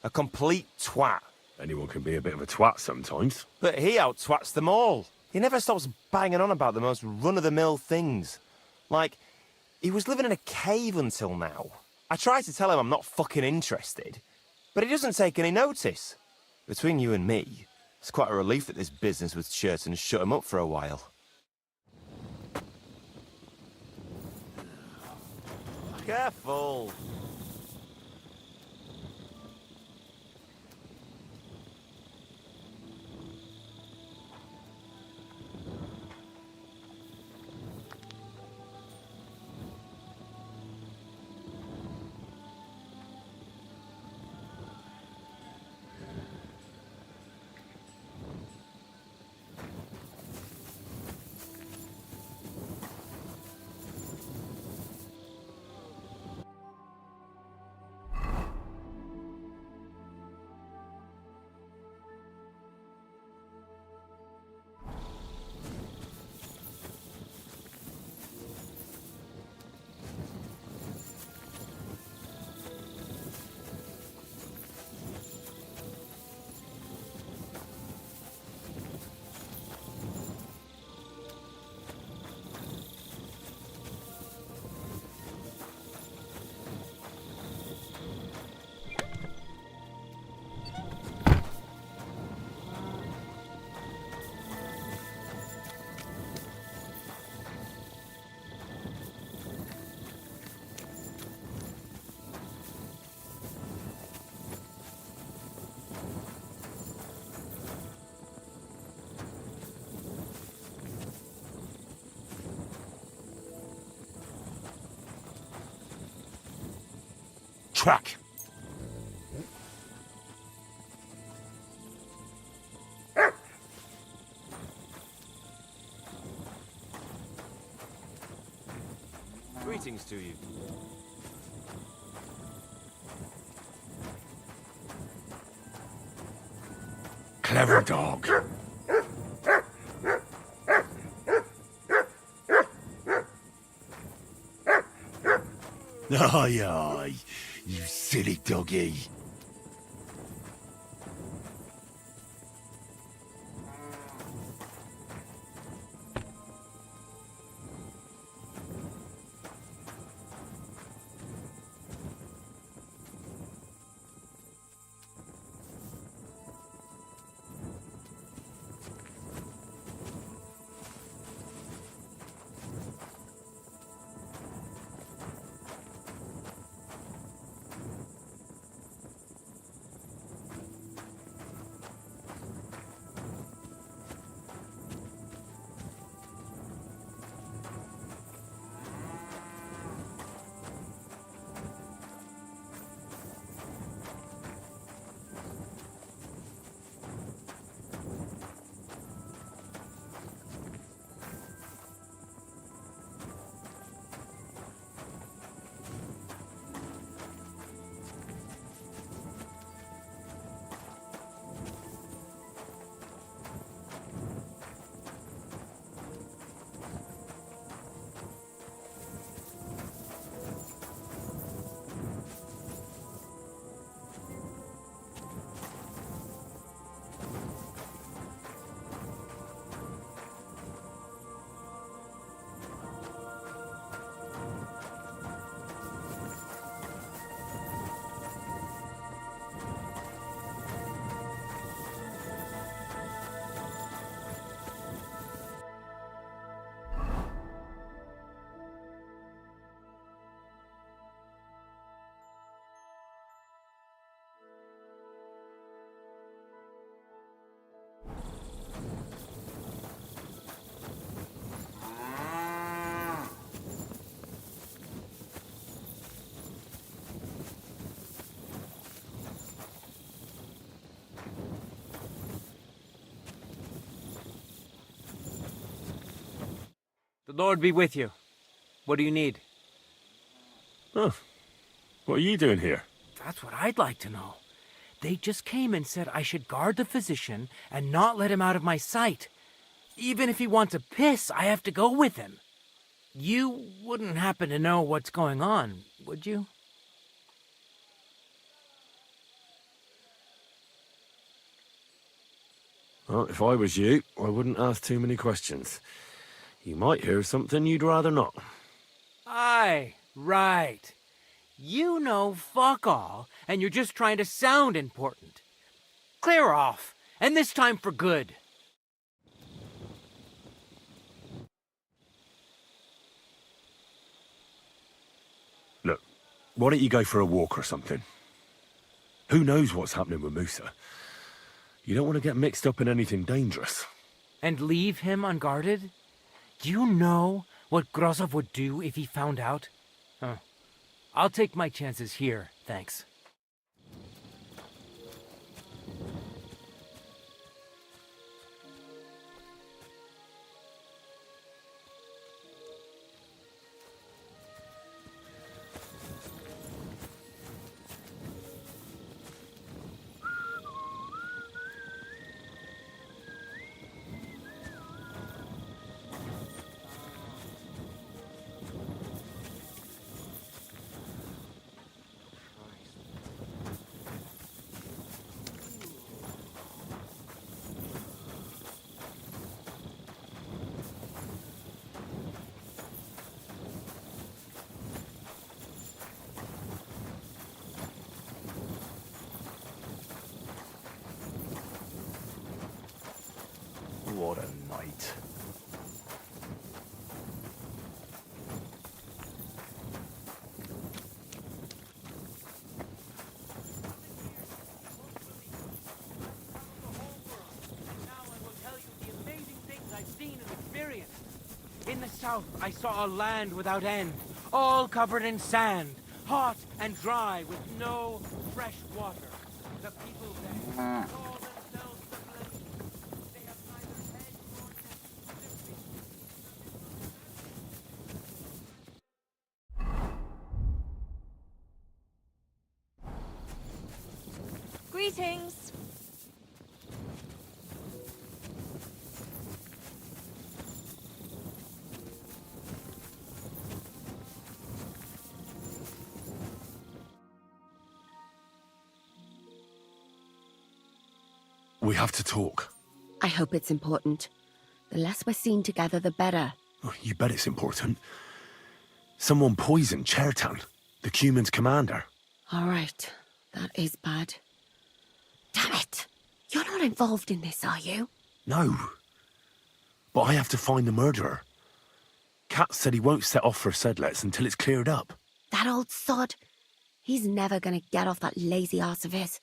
A complete twat. Anyone can be a bit of a twat sometimes. But he out-twats them all. He never stops banging on about the most run-of-the-mill things. Like, he was living in a cave until now. I try to tell him I'm not fucking interested, but he doesn't take any notice. Between you and me, it's quite a relief that this business with Chertan shut him up for a while. Careful! Track! Greetings to you. Clever dog. Aye, aye. You silly doggy. The Lord be with you. What do you need? Oh, what are you doing here? That's what I'd like to know. They just came and said I should guard the physician and not let him out of my sight. Even if he wants a piss, I have to go with him. You wouldn't happen to know what's going on, would you? Well, if I was you, I wouldn't ask too many questions. You might hear something you'd rather not. Aye, right. You know fuck all, and you're just trying to sound important. Clear off, and this time for good. Look, why don't you go for a walk or something? Who knows what's happening with Musa? You don't want to get mixed up in anything dangerous. And leave him unguarded? Do you know what Grozov would do if he found out? Huh. I'll take my chances here, thanks. What a night. In the south, I saw a land without end, all covered in sand, hot and dry with no fresh water. The people there call themselves the Blessed. They have neither head nor neck. Greetings. We have to talk. I hope it's important. The less we're seen together, the better. Oh, you bet it's important. Someone poisoned Chertan, the Cuman's commander. All right. That is bad. Damn it! You're not involved in this, are you? No. But I have to find the murderer. Kat said he won't set off for Sedlets until it's cleared up. That old sod. He's never gonna get off that lazy arse of his.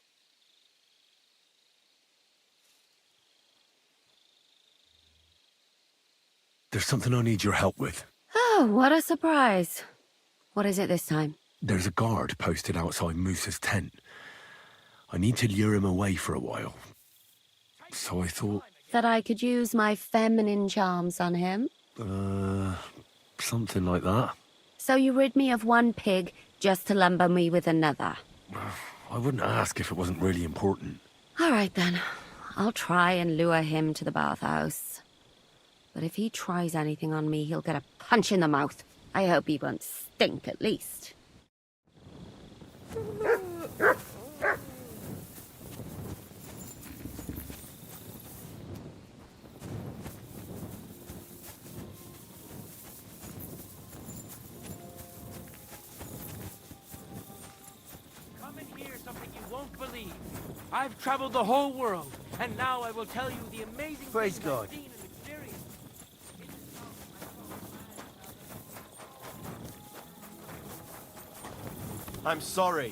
There's something I need your help with. Oh, what a surprise. What is it this time? There's a guard posted outside Moose's tent. I need to lure him away for a while. So I thought... That I could use my feminine charms on him? Something like that. So you rid me of one pig just to lumber me with another? I wouldn't ask if it wasn't really important. All right then. I'll try and lure him to the bathhouse. But if he tries anything on me, he'll get a punch in the mouth. I hope he won't stink at least. Come and hear something you won't believe. I've traveled the whole world, and now I will tell you the amazing Praise things God. I've seen and experienced. I'm sorry.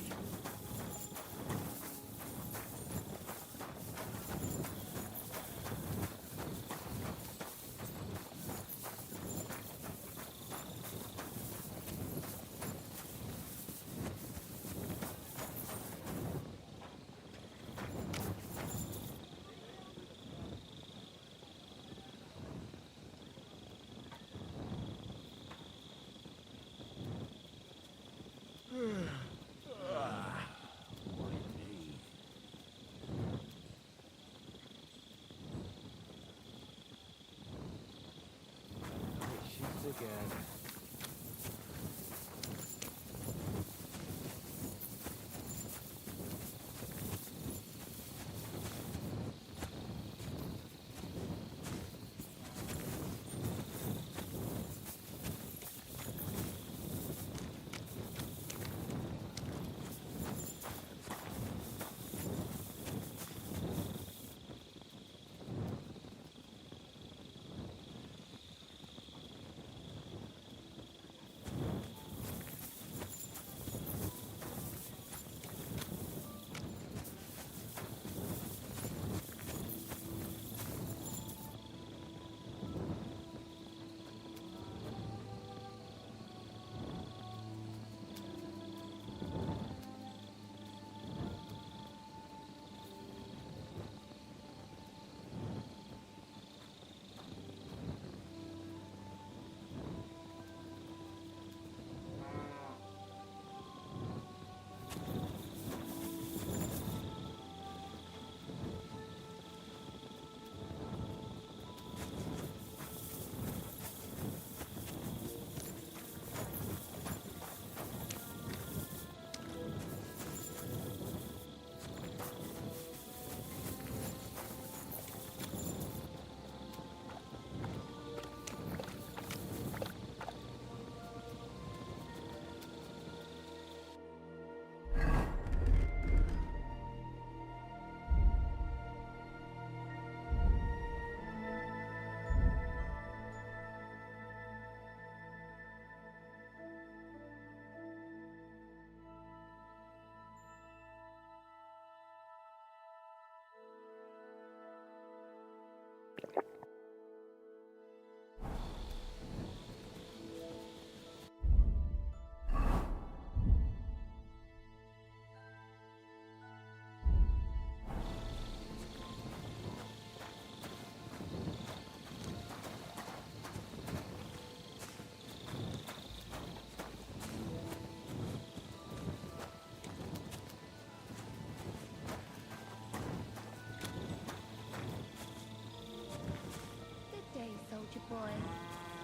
Soldier boy,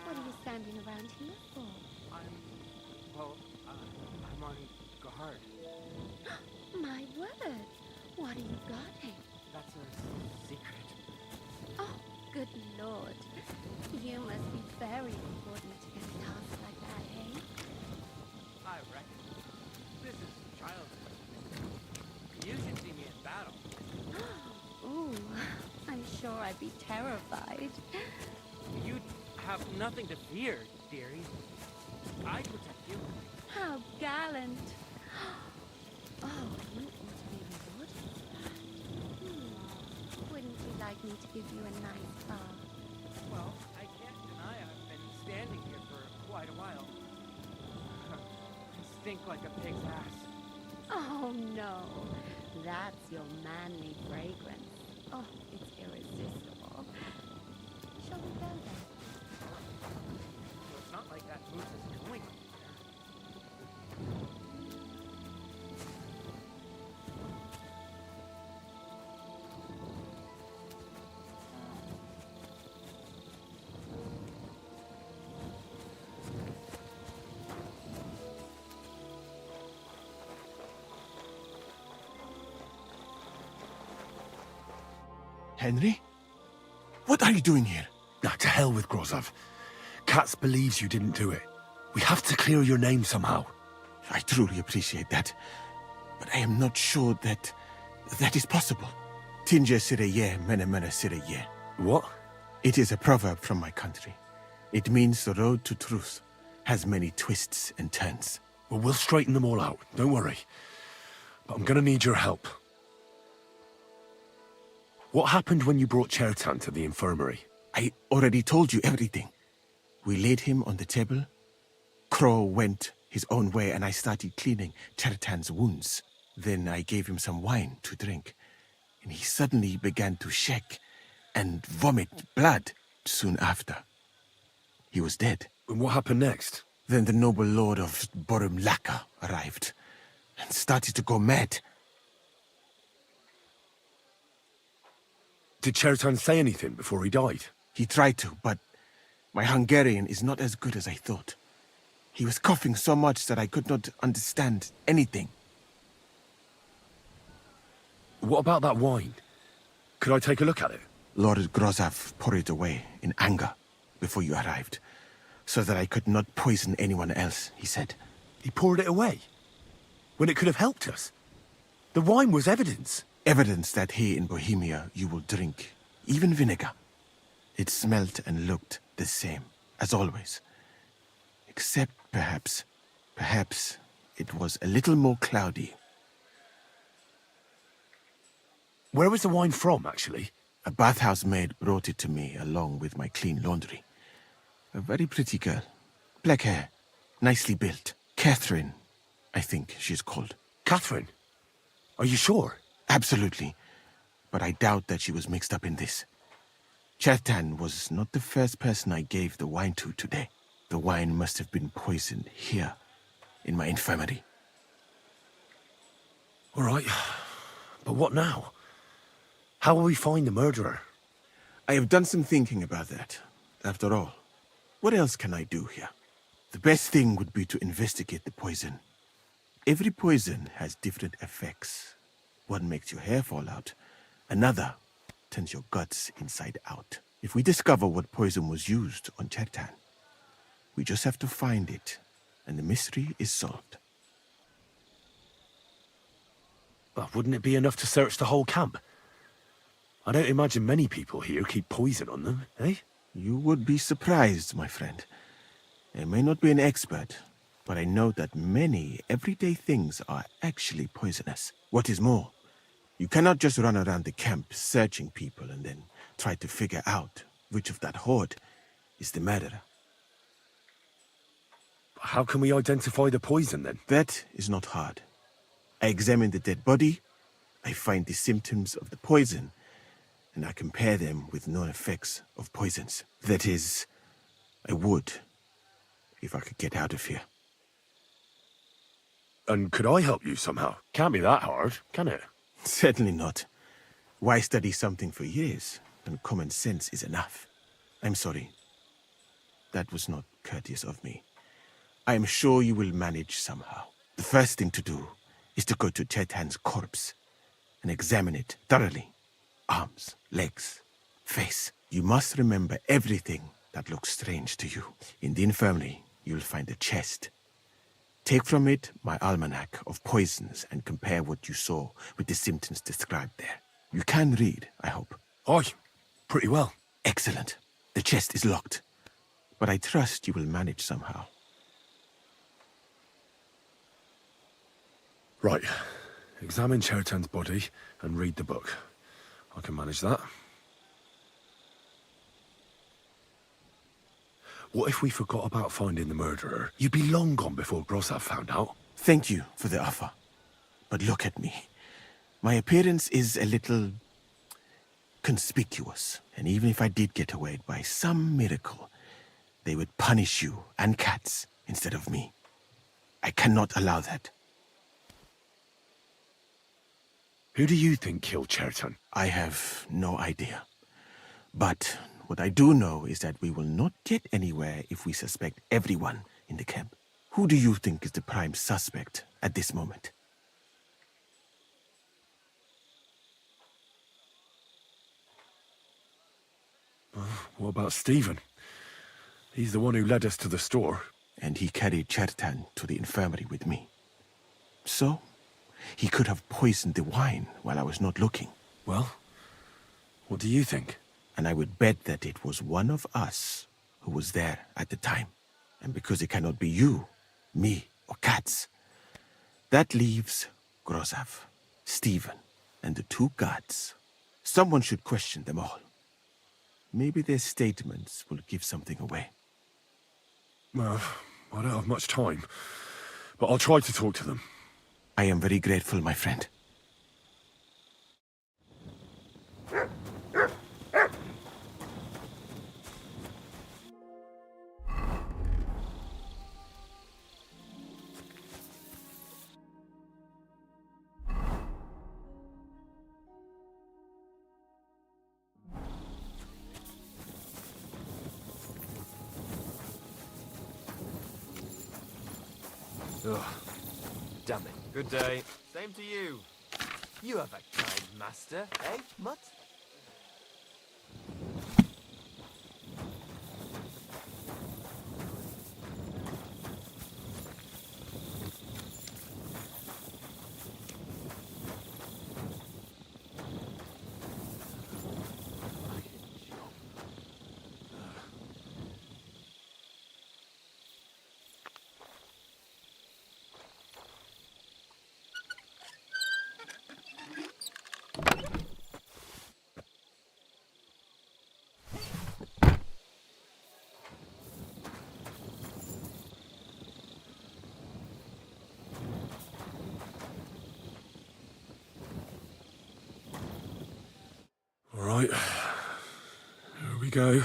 what are you standing around here for? I'm on guard. My word! What are you guarding? That's a lord. You must be very important to get a task like that, eh? I reckon. This is childhood. You should see me in battle. Ooh, I'm sure I'd be terrified. You'd have nothing to fear, dearie. I'd protect you. How gallant. Oh, you ought to be rewarded for that. Wouldn't you like me to give you a nice bath? Well, I can't deny I've been standing here for quite a while. I stink like a pig's ass. Oh no, that's your manly fragrance. Oh, it's irresistible. Shall we go then? Well, it's not like that moose is going anywhere. Henry? What are you doing here? Now, to hell with Grozov. Katz believes you didn't do it. We have to clear your name somehow. I truly appreciate that. But I am not sure that is possible. Tinja sireye, mene mene sireye. What? It is a proverb from my country. It means the road to truth has many twists and turns. Well, we'll straighten them all out. Don't worry. But I'm gonna need your help. What happened when you brought Chertan to the infirmary? I already told you everything. We laid him on the table. Crow went his own way and I started cleaning Chertan's wounds. Then I gave him some wine to drink. And he suddenly began to shake and vomit blood soon after. He was dead. And what happened next? Then the noble lord of Borumlaka arrived and started to go mad. Did Chertan say anything before he died? He tried to, but my Hungarian is not as good as I thought. He was coughing so much that I could not understand anything. What about that wine? Could I take a look at it? Lord Grozov poured it away in anger before you arrived, so that I could not poison anyone else, he said. He poured it away? When it could have helped us? The wine was evidence. Evidence that here in Bohemia you will drink, even vinegar. It smelt and looked the same, as always. Except perhaps it was a little more cloudy. Where was the wine from, actually? A bathhouse maid brought it to me along with my clean laundry. A very pretty girl. Black hair, nicely built. Katherine, I think she's called. Katherine? Are you sure? Absolutely. But I doubt that she was mixed up in this. Chertan was not the first person I gave the wine to today. The wine must have been poisoned here, in my infirmary. All right. But what now? How will we find the murderer? I have done some thinking about that. After all, what else can I do here? The best thing would be to investigate the poison. Every poison has different effects. One makes your hair fall out. Another turns your guts inside out. If we discover what poison was used on Chertan, we just have to find it, and the mystery is solved. But wouldn't it be enough to search the whole camp? I don't imagine many people here keep poison on them, eh? You would be surprised, my friend. I may not be an expert, but I know that many everyday things are actually poisonous. What is more, you cannot just run around the camp searching people and then try to figure out which of that horde is the murderer. How can we identify the poison, then? That is not hard. I examine the dead body, I find the symptoms of the poison, and I compare them with known effects of poisons. That is, I would, if I could get out of here. And could I help you somehow? Can't be that hard, can it? Certainly not. Why study something for years when common sense is enough? I'm sorry. That was not courteous of me. I am sure you will manage somehow. The first thing to do is to go to Chertan's corpse and examine it thoroughly. Arms, legs, face. You must remember everything that looks strange to you. In the infirmary, you'll find a chest. Take from it my almanac of poisons and compare what you saw with the symptoms described there. You can read, I hope. Aye, pretty well. Excellent. The chest is locked, but I trust you will manage somehow. Right. Examine Chertan's body and read the book. I can manage that. What if we forgot about finding the murderer? You'd be long gone before Grossav found out. Thank you for the offer. But look at me. My appearance is a little conspicuous. And even if I did get away by some miracle, they would punish you and Katz instead of me. I cannot allow that. Who do you think killed Chertan? I have no idea. But what I do know is that we will not get anywhere if we suspect everyone in the camp. Who do you think is the prime suspect at this moment? What about Stephen? He's the one who led us to the store. And he carried Chertan to the infirmary with me. So, he could have poisoned the wine while I was not looking. Well, what do you think? And I would bet that it was one of us who was there at the time. And because it cannot be you, me, or Katz, that leaves Grossav, Stephen, and the two guards. Someone should question them all. Maybe their statements will give something away. Well, I don't have much time, but I'll try to talk to them. I am very grateful, my friend. Ugh. Damn it. Good day. Same to you. You have a kind master, eh, Mutt? All right, here we go.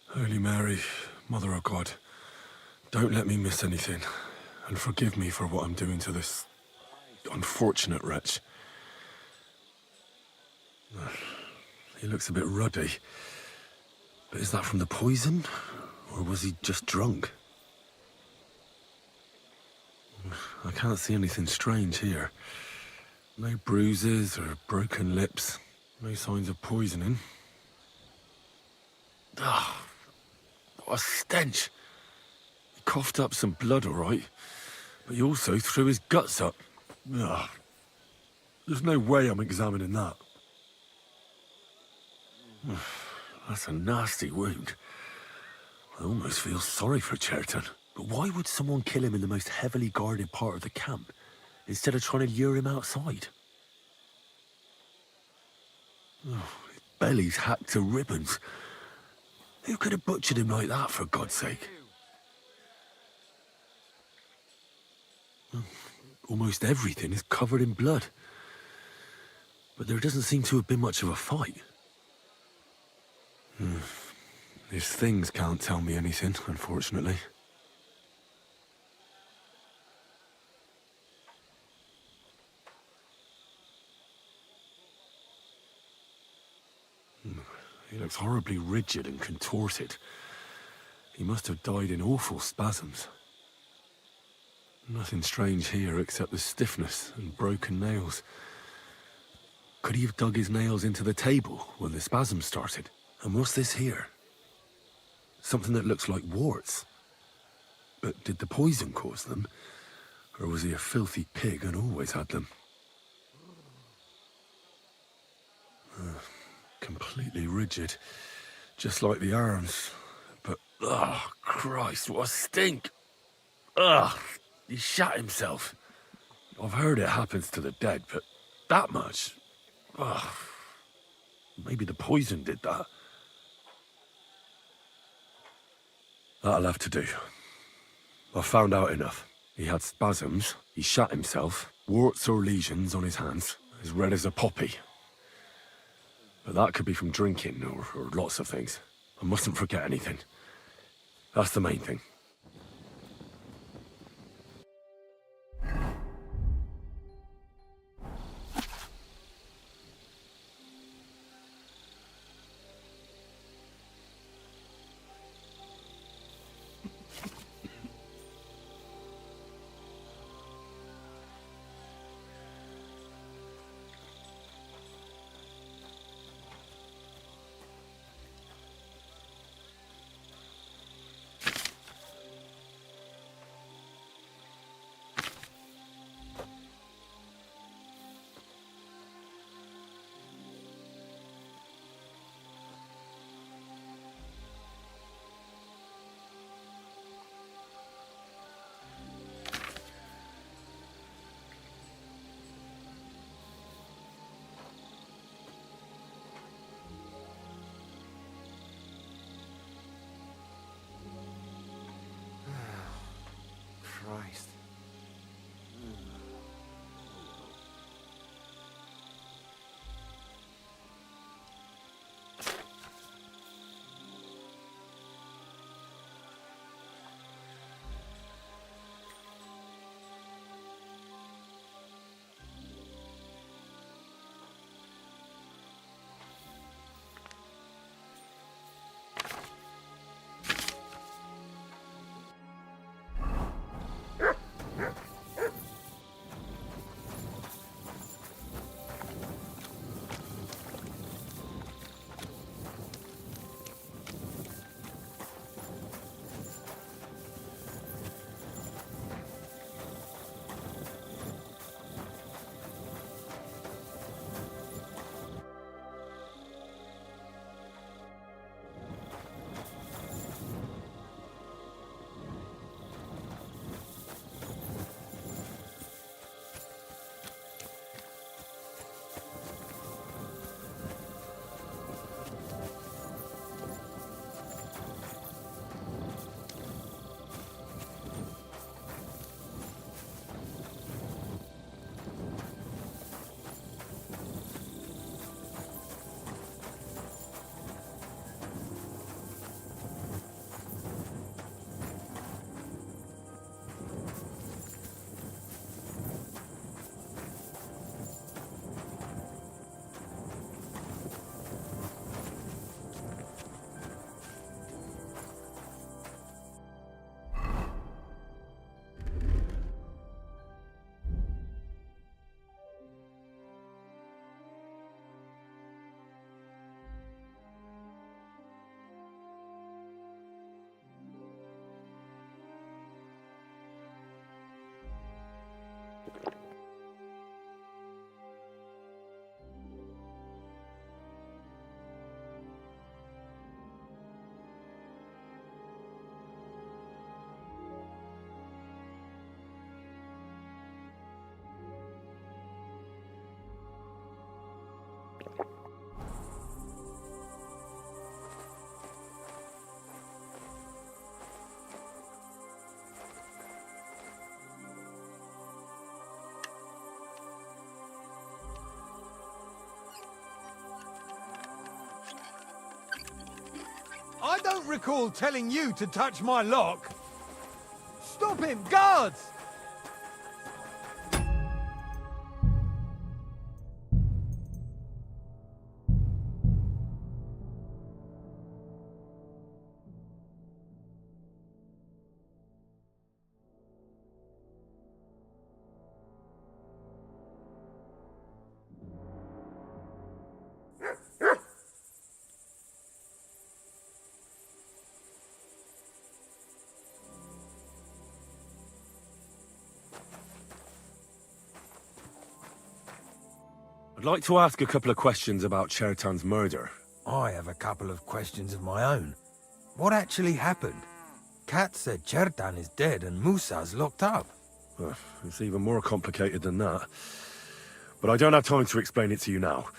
Holy Mary, Mother of God, don't let me miss anything, and forgive me for what I'm doing to this unfortunate wretch. He looks a bit ruddy, but is that from the poison, or was he just drunk? I can't see anything strange here. No bruises or broken lips. No signs of poisoning. Ah, what a stench. He coughed up some blood, all right, but he also threw his guts up. Ugh. There's no way I'm examining that. That's a nasty wound. I almost feel sorry for Chertan. But why would someone kill him in the most heavily guarded part of the camp, instead of trying to lure him outside? Oh, his belly's hacked to ribbons. Who could have butchered him like that, for God's sake? Almost everything is covered in blood. But there doesn't seem to have been much of a fight. These things can't tell me anything, unfortunately. He looks horribly rigid and contorted. He must have died in awful spasms. Nothing strange here except the stiffness and broken nails. Could he have dug his nails into the table when the spasm started? And what's this here? Something that looks like warts. But did the poison cause them? Or was he a filthy pig and always had them? Completely rigid. Just like the arms. But, oh, Christ, what a stink! Ugh, he shat himself. I've heard it happens to the dead, but that much? Ugh. Maybe the poison did that. That'll have to do. I've found out enough. He had spasms, he shat himself, warts or lesions on his hands, as red as a poppy. But that could be from drinking, or lots of things. I mustn't forget anything. That's the main thing. Christ. I don't recall telling you to touch my lock. Stop him, guards! I'd like to ask a couple of questions about Chertan's murder. I have a couple of questions of my own. What actually happened? Kat said Chertan is dead and Musa's locked up. It's even more complicated than that. But I don't have time to explain it to you now.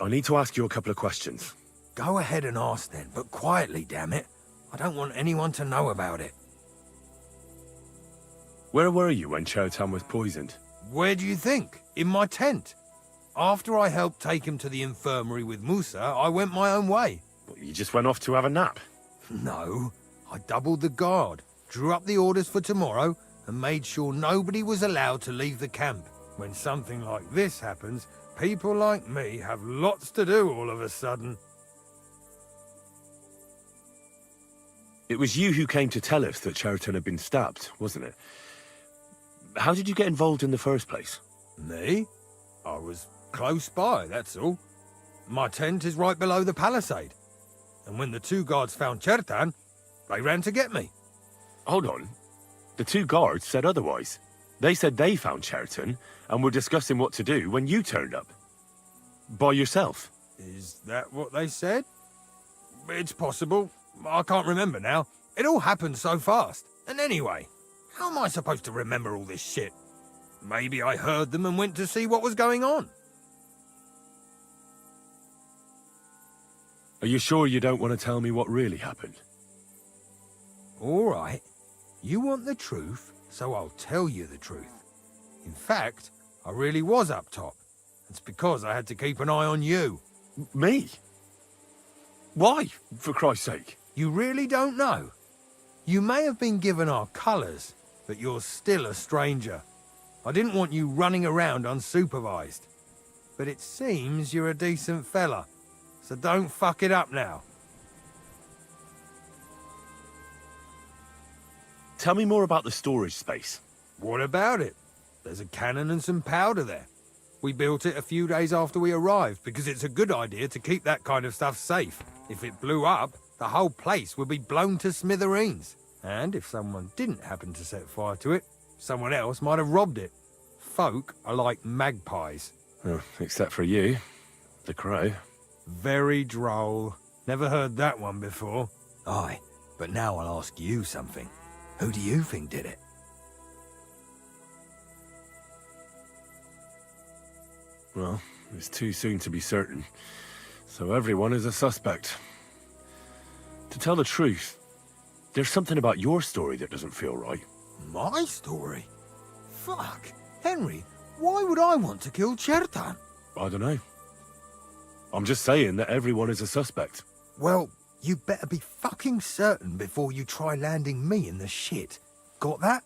I need to ask you a couple of questions. Go ahead and ask then, but quietly, damn it. I don't want anyone to know about it. Where were you when Chertan was poisoned? Where do you think? In my tent. After I helped take him to the infirmary with Musa, I went my own way. You just went off to have a nap? No. I doubled the guard, drew up the orders for tomorrow, and made sure nobody was allowed to leave the camp. When something like this happens, people like me have lots to do all of a sudden. It was you who came to tell us that Chertan had been stabbed, wasn't it? How did you get involved in the first place? Me? I was close by, that's all. My tent is right below the palisade. And when the two guards found Chertan, they ran to get me. Hold on. The two guards said otherwise. They said they found Chertan and were discussing what to do when you turned up. By yourself. Is that what they said? It's possible. I can't remember now. It all happened so fast. And anyway, how am I supposed to remember all this shit? Maybe I heard them and went to see what was going on. Are you sure you don't want to tell me what really happened? All right. You want the truth, so I'll tell you the truth. In fact, I really was up top. It's because I had to keep an eye on you. Me? Why, for Christ's sake? You really don't know? You may have been given our colours, but you're still a stranger. I didn't want you running around unsupervised. But it seems you're a decent fella, so don't fuck it up now. Tell me more about the storage space. What about it? There's a cannon and some powder there. We built it a few days after we arrived because it's a good idea to keep that kind of stuff safe. If it blew up, the whole place would be blown to smithereens. And if someone didn't happen to set fire to it, someone else might have robbed it. Folk are like magpies. Oh, except for you, the crow. Very droll. Never heard that one before. Aye, but now I'll ask you something. Who do you think did it? Well, it's too soon to be certain. So everyone is a suspect. To tell the truth, there's something about your story that doesn't feel right. My story? Fuck. Henry, why would I want to kill Chertan? I don't know. I'm just saying that everyone is a suspect. Well, you better be fucking certain before you try landing me in the shit. Got that?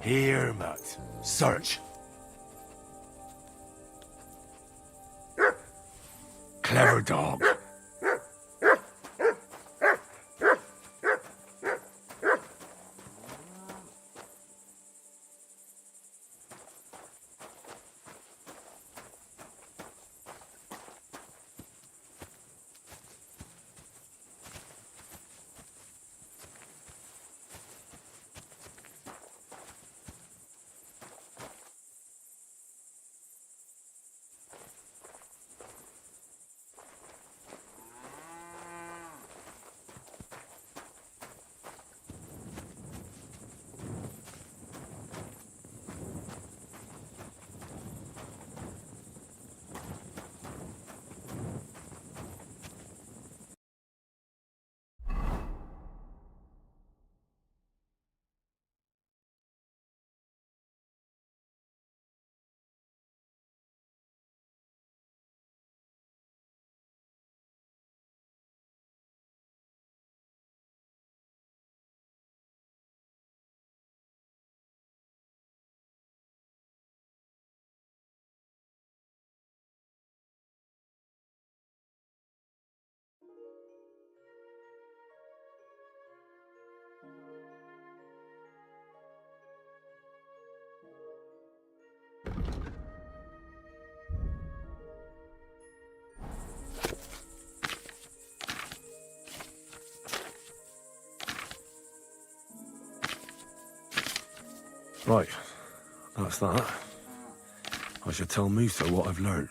Here, Matt. Search. Clever dog. Right, that's that. I should tell Musa what I've learned.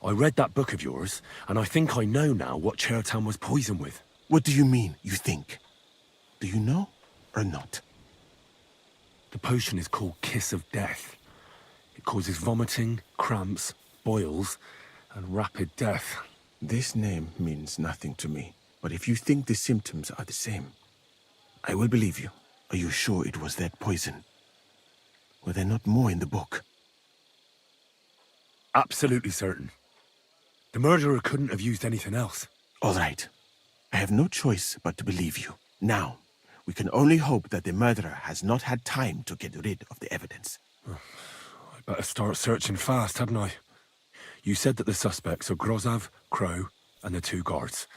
I read that book of yours, and I think I know now what Chertown was poisoned with. What do you mean, you think? Do you know, or not? The potion is called Kiss of Death. It causes vomiting, cramps, boils, and rapid death. This name means nothing to me, but if you think the symptoms are the same, I will believe you. Are you sure it was that poison? Were there not more in the book? Absolutely certain. The murderer couldn't have used anything else. All right. I have no choice but to believe you. Now, we can only hope that the murderer has not had time to get rid of the evidence. I better start searching fast, hadn't I? You said that the suspects are Grozav, Crow, and the 2 guards.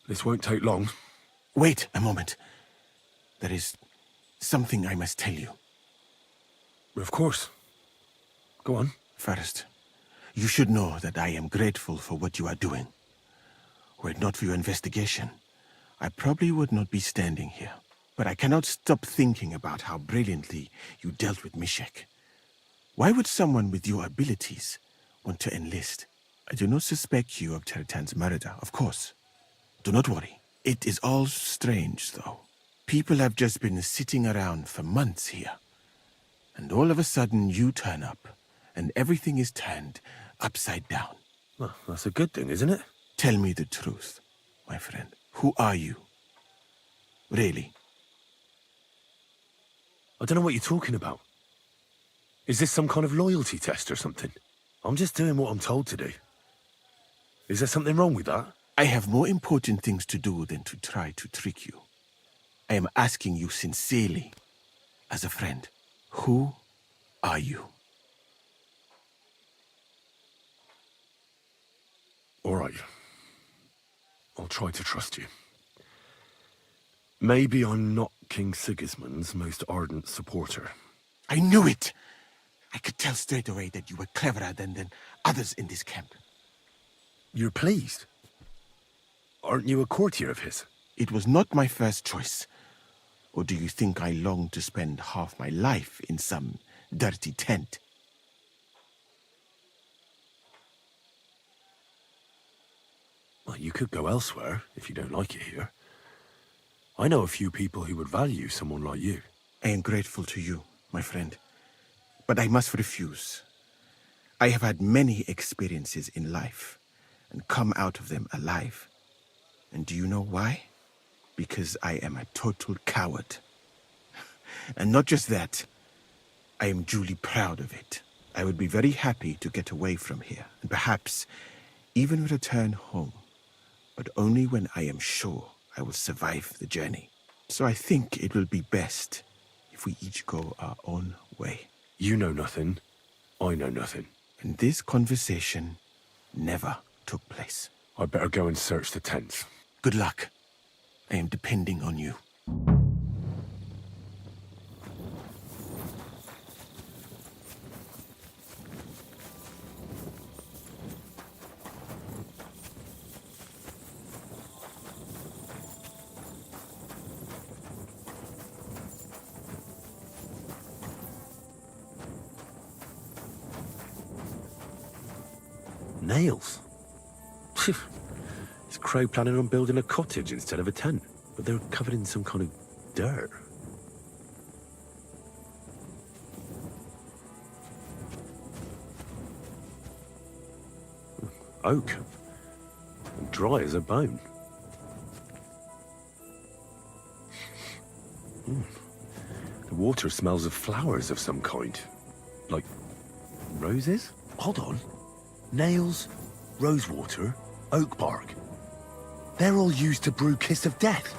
This won't take long. Wait a moment. There is something I must tell you. Of course. Go on. First, you should know that I am grateful for what you are doing. Were it not for your investigation, I probably would not be standing here. But I cannot stop thinking about how brilliantly you dealt with Mishek. Why would someone with your abilities want to enlist? I do not suspect you of Chertan's murder, of course. Do not worry. It is all strange, though. People have just been sitting around for months here. And all of a sudden you turn up, and everything is turned upside down. Well, that's a good thing, isn't it? Tell me the truth, my friend. Who are you? Really? I don't know what you're talking about. Is this some kind of loyalty test or something? I'm just doing what I'm told to do. Is there something wrong with that? I have more important things to do than to try to trick you. I am asking you sincerely, as a friend. Who are you? All right. I'll try to trust you. Maybe I'm not King Sigismund's most ardent supporter. I knew it! I could tell straight away that you were cleverer than others in this camp. You're pleased? Aren't you a courtier of his? It was not my first choice. Or do you think I long to spend half my life in some dirty tent? Well, you could go elsewhere if you don't like it here. I know a few people who would value someone like you. I am grateful to you, my friend. But I must refuse. I have had many experiences in life and come out of them alive. And do you know why? Because I am a total coward. And not just that, I am duly proud of it. I would be very happy to get away from here, and perhaps even return home, but only when I am sure I will survive the journey. So I think it will be best if we each go our own way. You know nothing, I know nothing. And this conversation never took place. I better go and search the tents. Good luck. I am depending on you. Nails? Is Crow planning on building a cottage instead of a tent? But they're covered in some kind of dirt. Oak. And dry as a bone. The water smells of flowers of some kind. Like roses? Hold on. Nails, rosewater, oak bark. They're all used to brew Kiss of Death.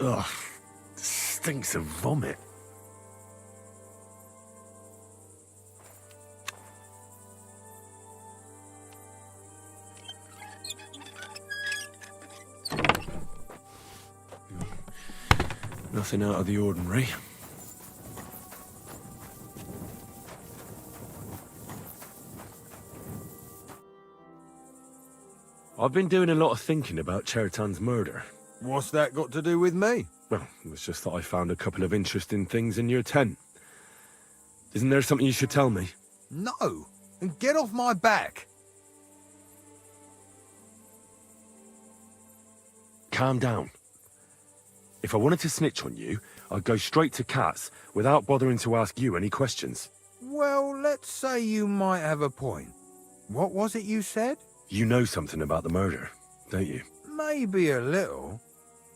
Ugh, stinks of vomit. Nothing out of the ordinary. I've been doing a lot of thinking about Chertan's murder. What's that got to do with me? Well, it's just that I found a couple of interesting things in your tent. Isn't there something you should tell me? No, and get off my back. Calm down. If I wanted to snitch on you, I'd go straight to Katz without bothering to ask you any questions. Well, let's say you might have a point. What was it you said? You know something about the murder, don't you? Maybe a little,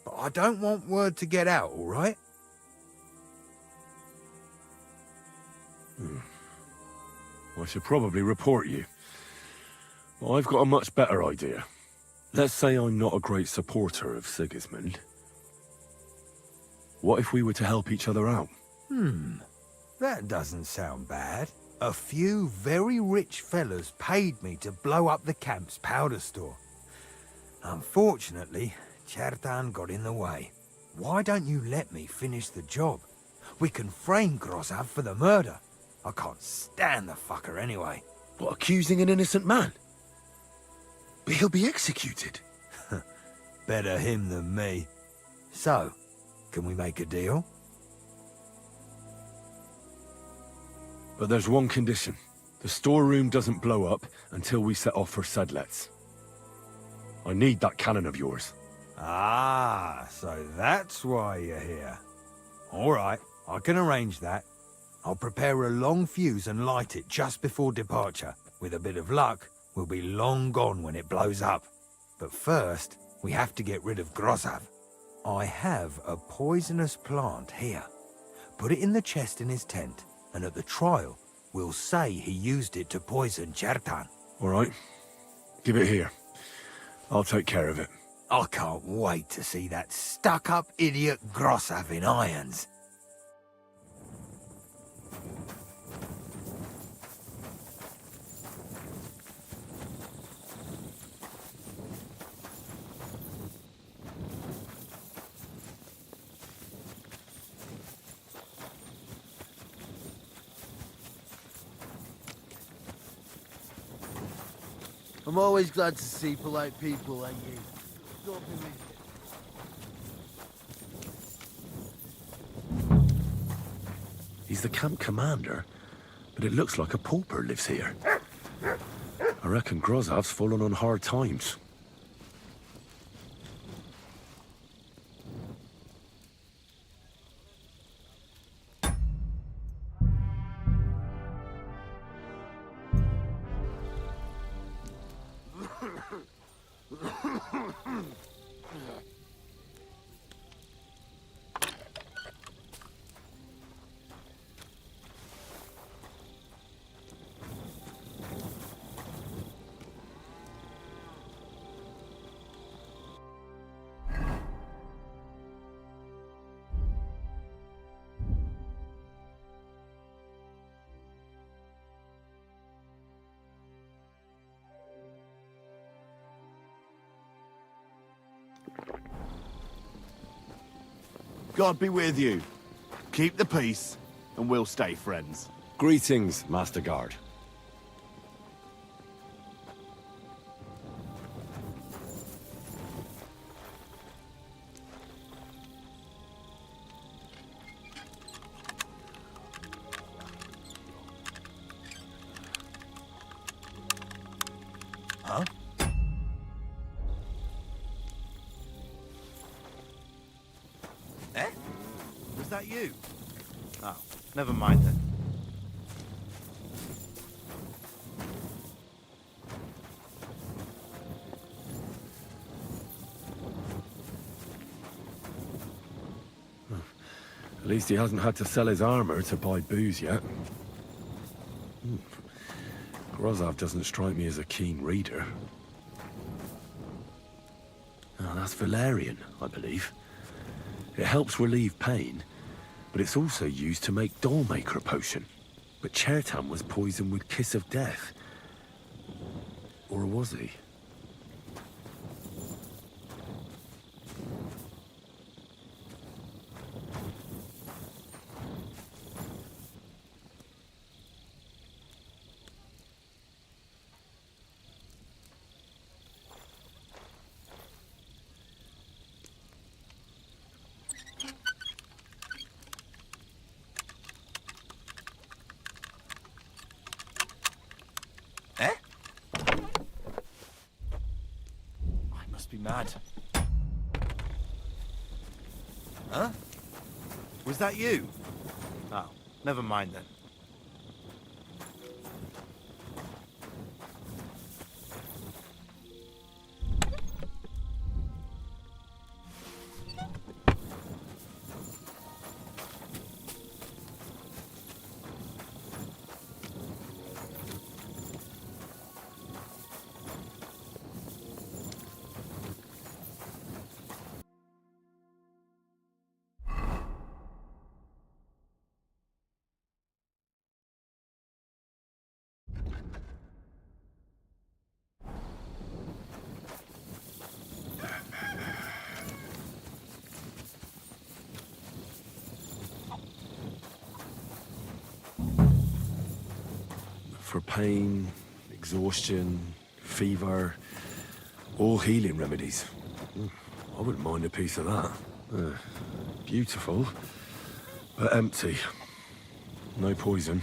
but I don't want word to get out, all right? I should probably report you. Well, I've got a much better idea. Let's say I'm not a great supporter of Sigismund. What if we were to help each other out? That doesn't sound bad. A few very rich fellas paid me to blow up the camp's powder store. Unfortunately, Chertan got in the way. Why don't you let me finish the job? We can frame Grozav for the murder. I can't stand the fucker anyway. What, accusing an innocent man? But he'll be executed. Better him than me. So, can we make a deal? But there's one condition. The storeroom doesn't blow up until we set off for Sedlets. I need that cannon of yours. Ah, so that's why you're here. All right, I can arrange that. I'll prepare a long fuse and light it just before departure. With a bit of luck, we'll be long gone when it blows up. But first, we have to get rid of Grozav. I have a poisonous plant here. Put it in the chest in his tent, and at the trial, we'll say he used it to poison Chertan. All right. Give it here. I'll take care of it. I can't wait to see that stuck-up idiot Grozav in irons. I'm always glad to see polite people like you. God be with you. He's the camp commander, but it looks like a pauper lives here. I reckon Grozav's fallen on hard times. God be with you. Keep the peace, and we'll stay friends. Greetings, Master Guard. Huh? Eh? Was that you? Oh, never mind then. At least he hasn't had to sell his armor to buy booze yet. Grozav doesn't strike me as a keen reader. Oh, that's Valerian, I believe. It helps relieve pain, but it's also used to make Dollmaker potion. But Chertan was poisoned with Kiss of Death. Or was he? Be mad. Huh? Was that you? Oh, never mind then. For pain, exhaustion, fever, all healing remedies. I wouldn't mind a piece of that. Beautiful, but empty. No poison.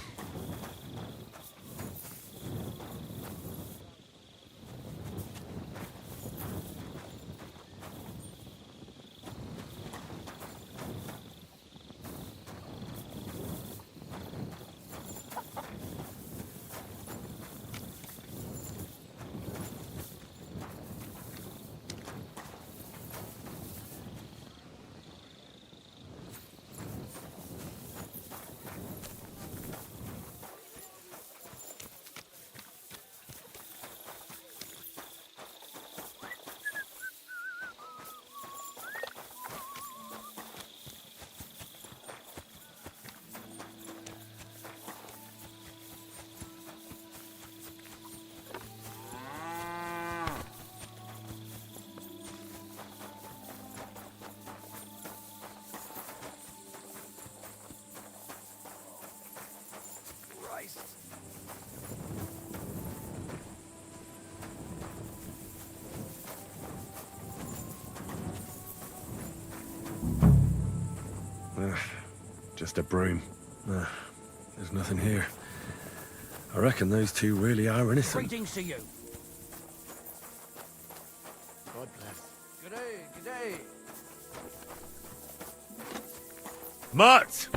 Just a broom. There's nothing here. I reckon those two really are innocent. Greetings to you. God bless. Good day, good day. Mutt!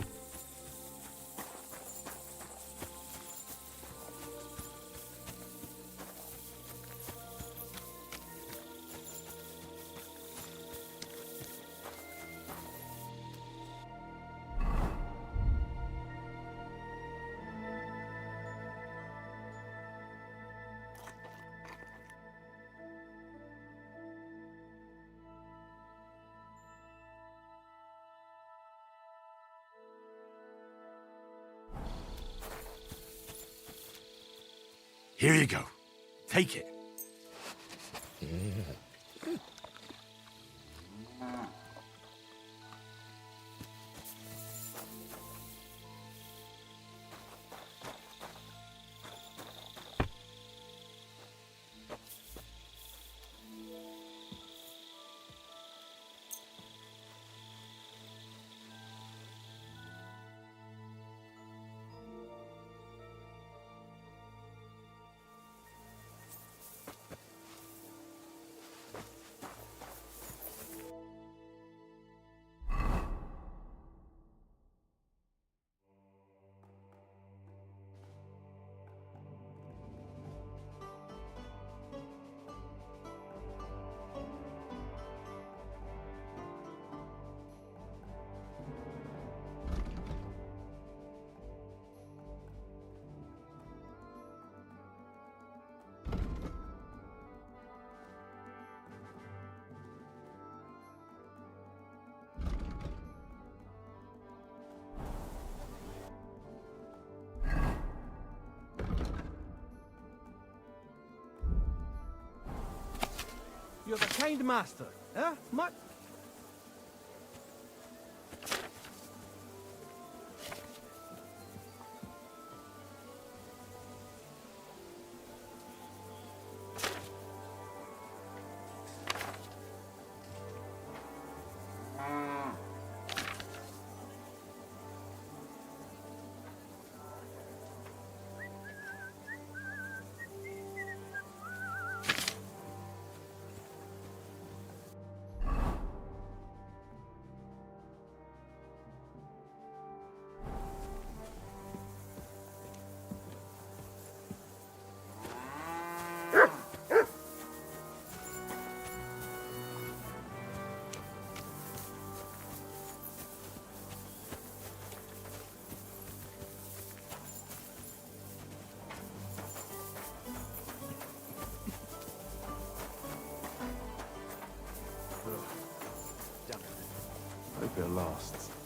Here you go. Take it. You're the kind master, eh? Hope it lasts.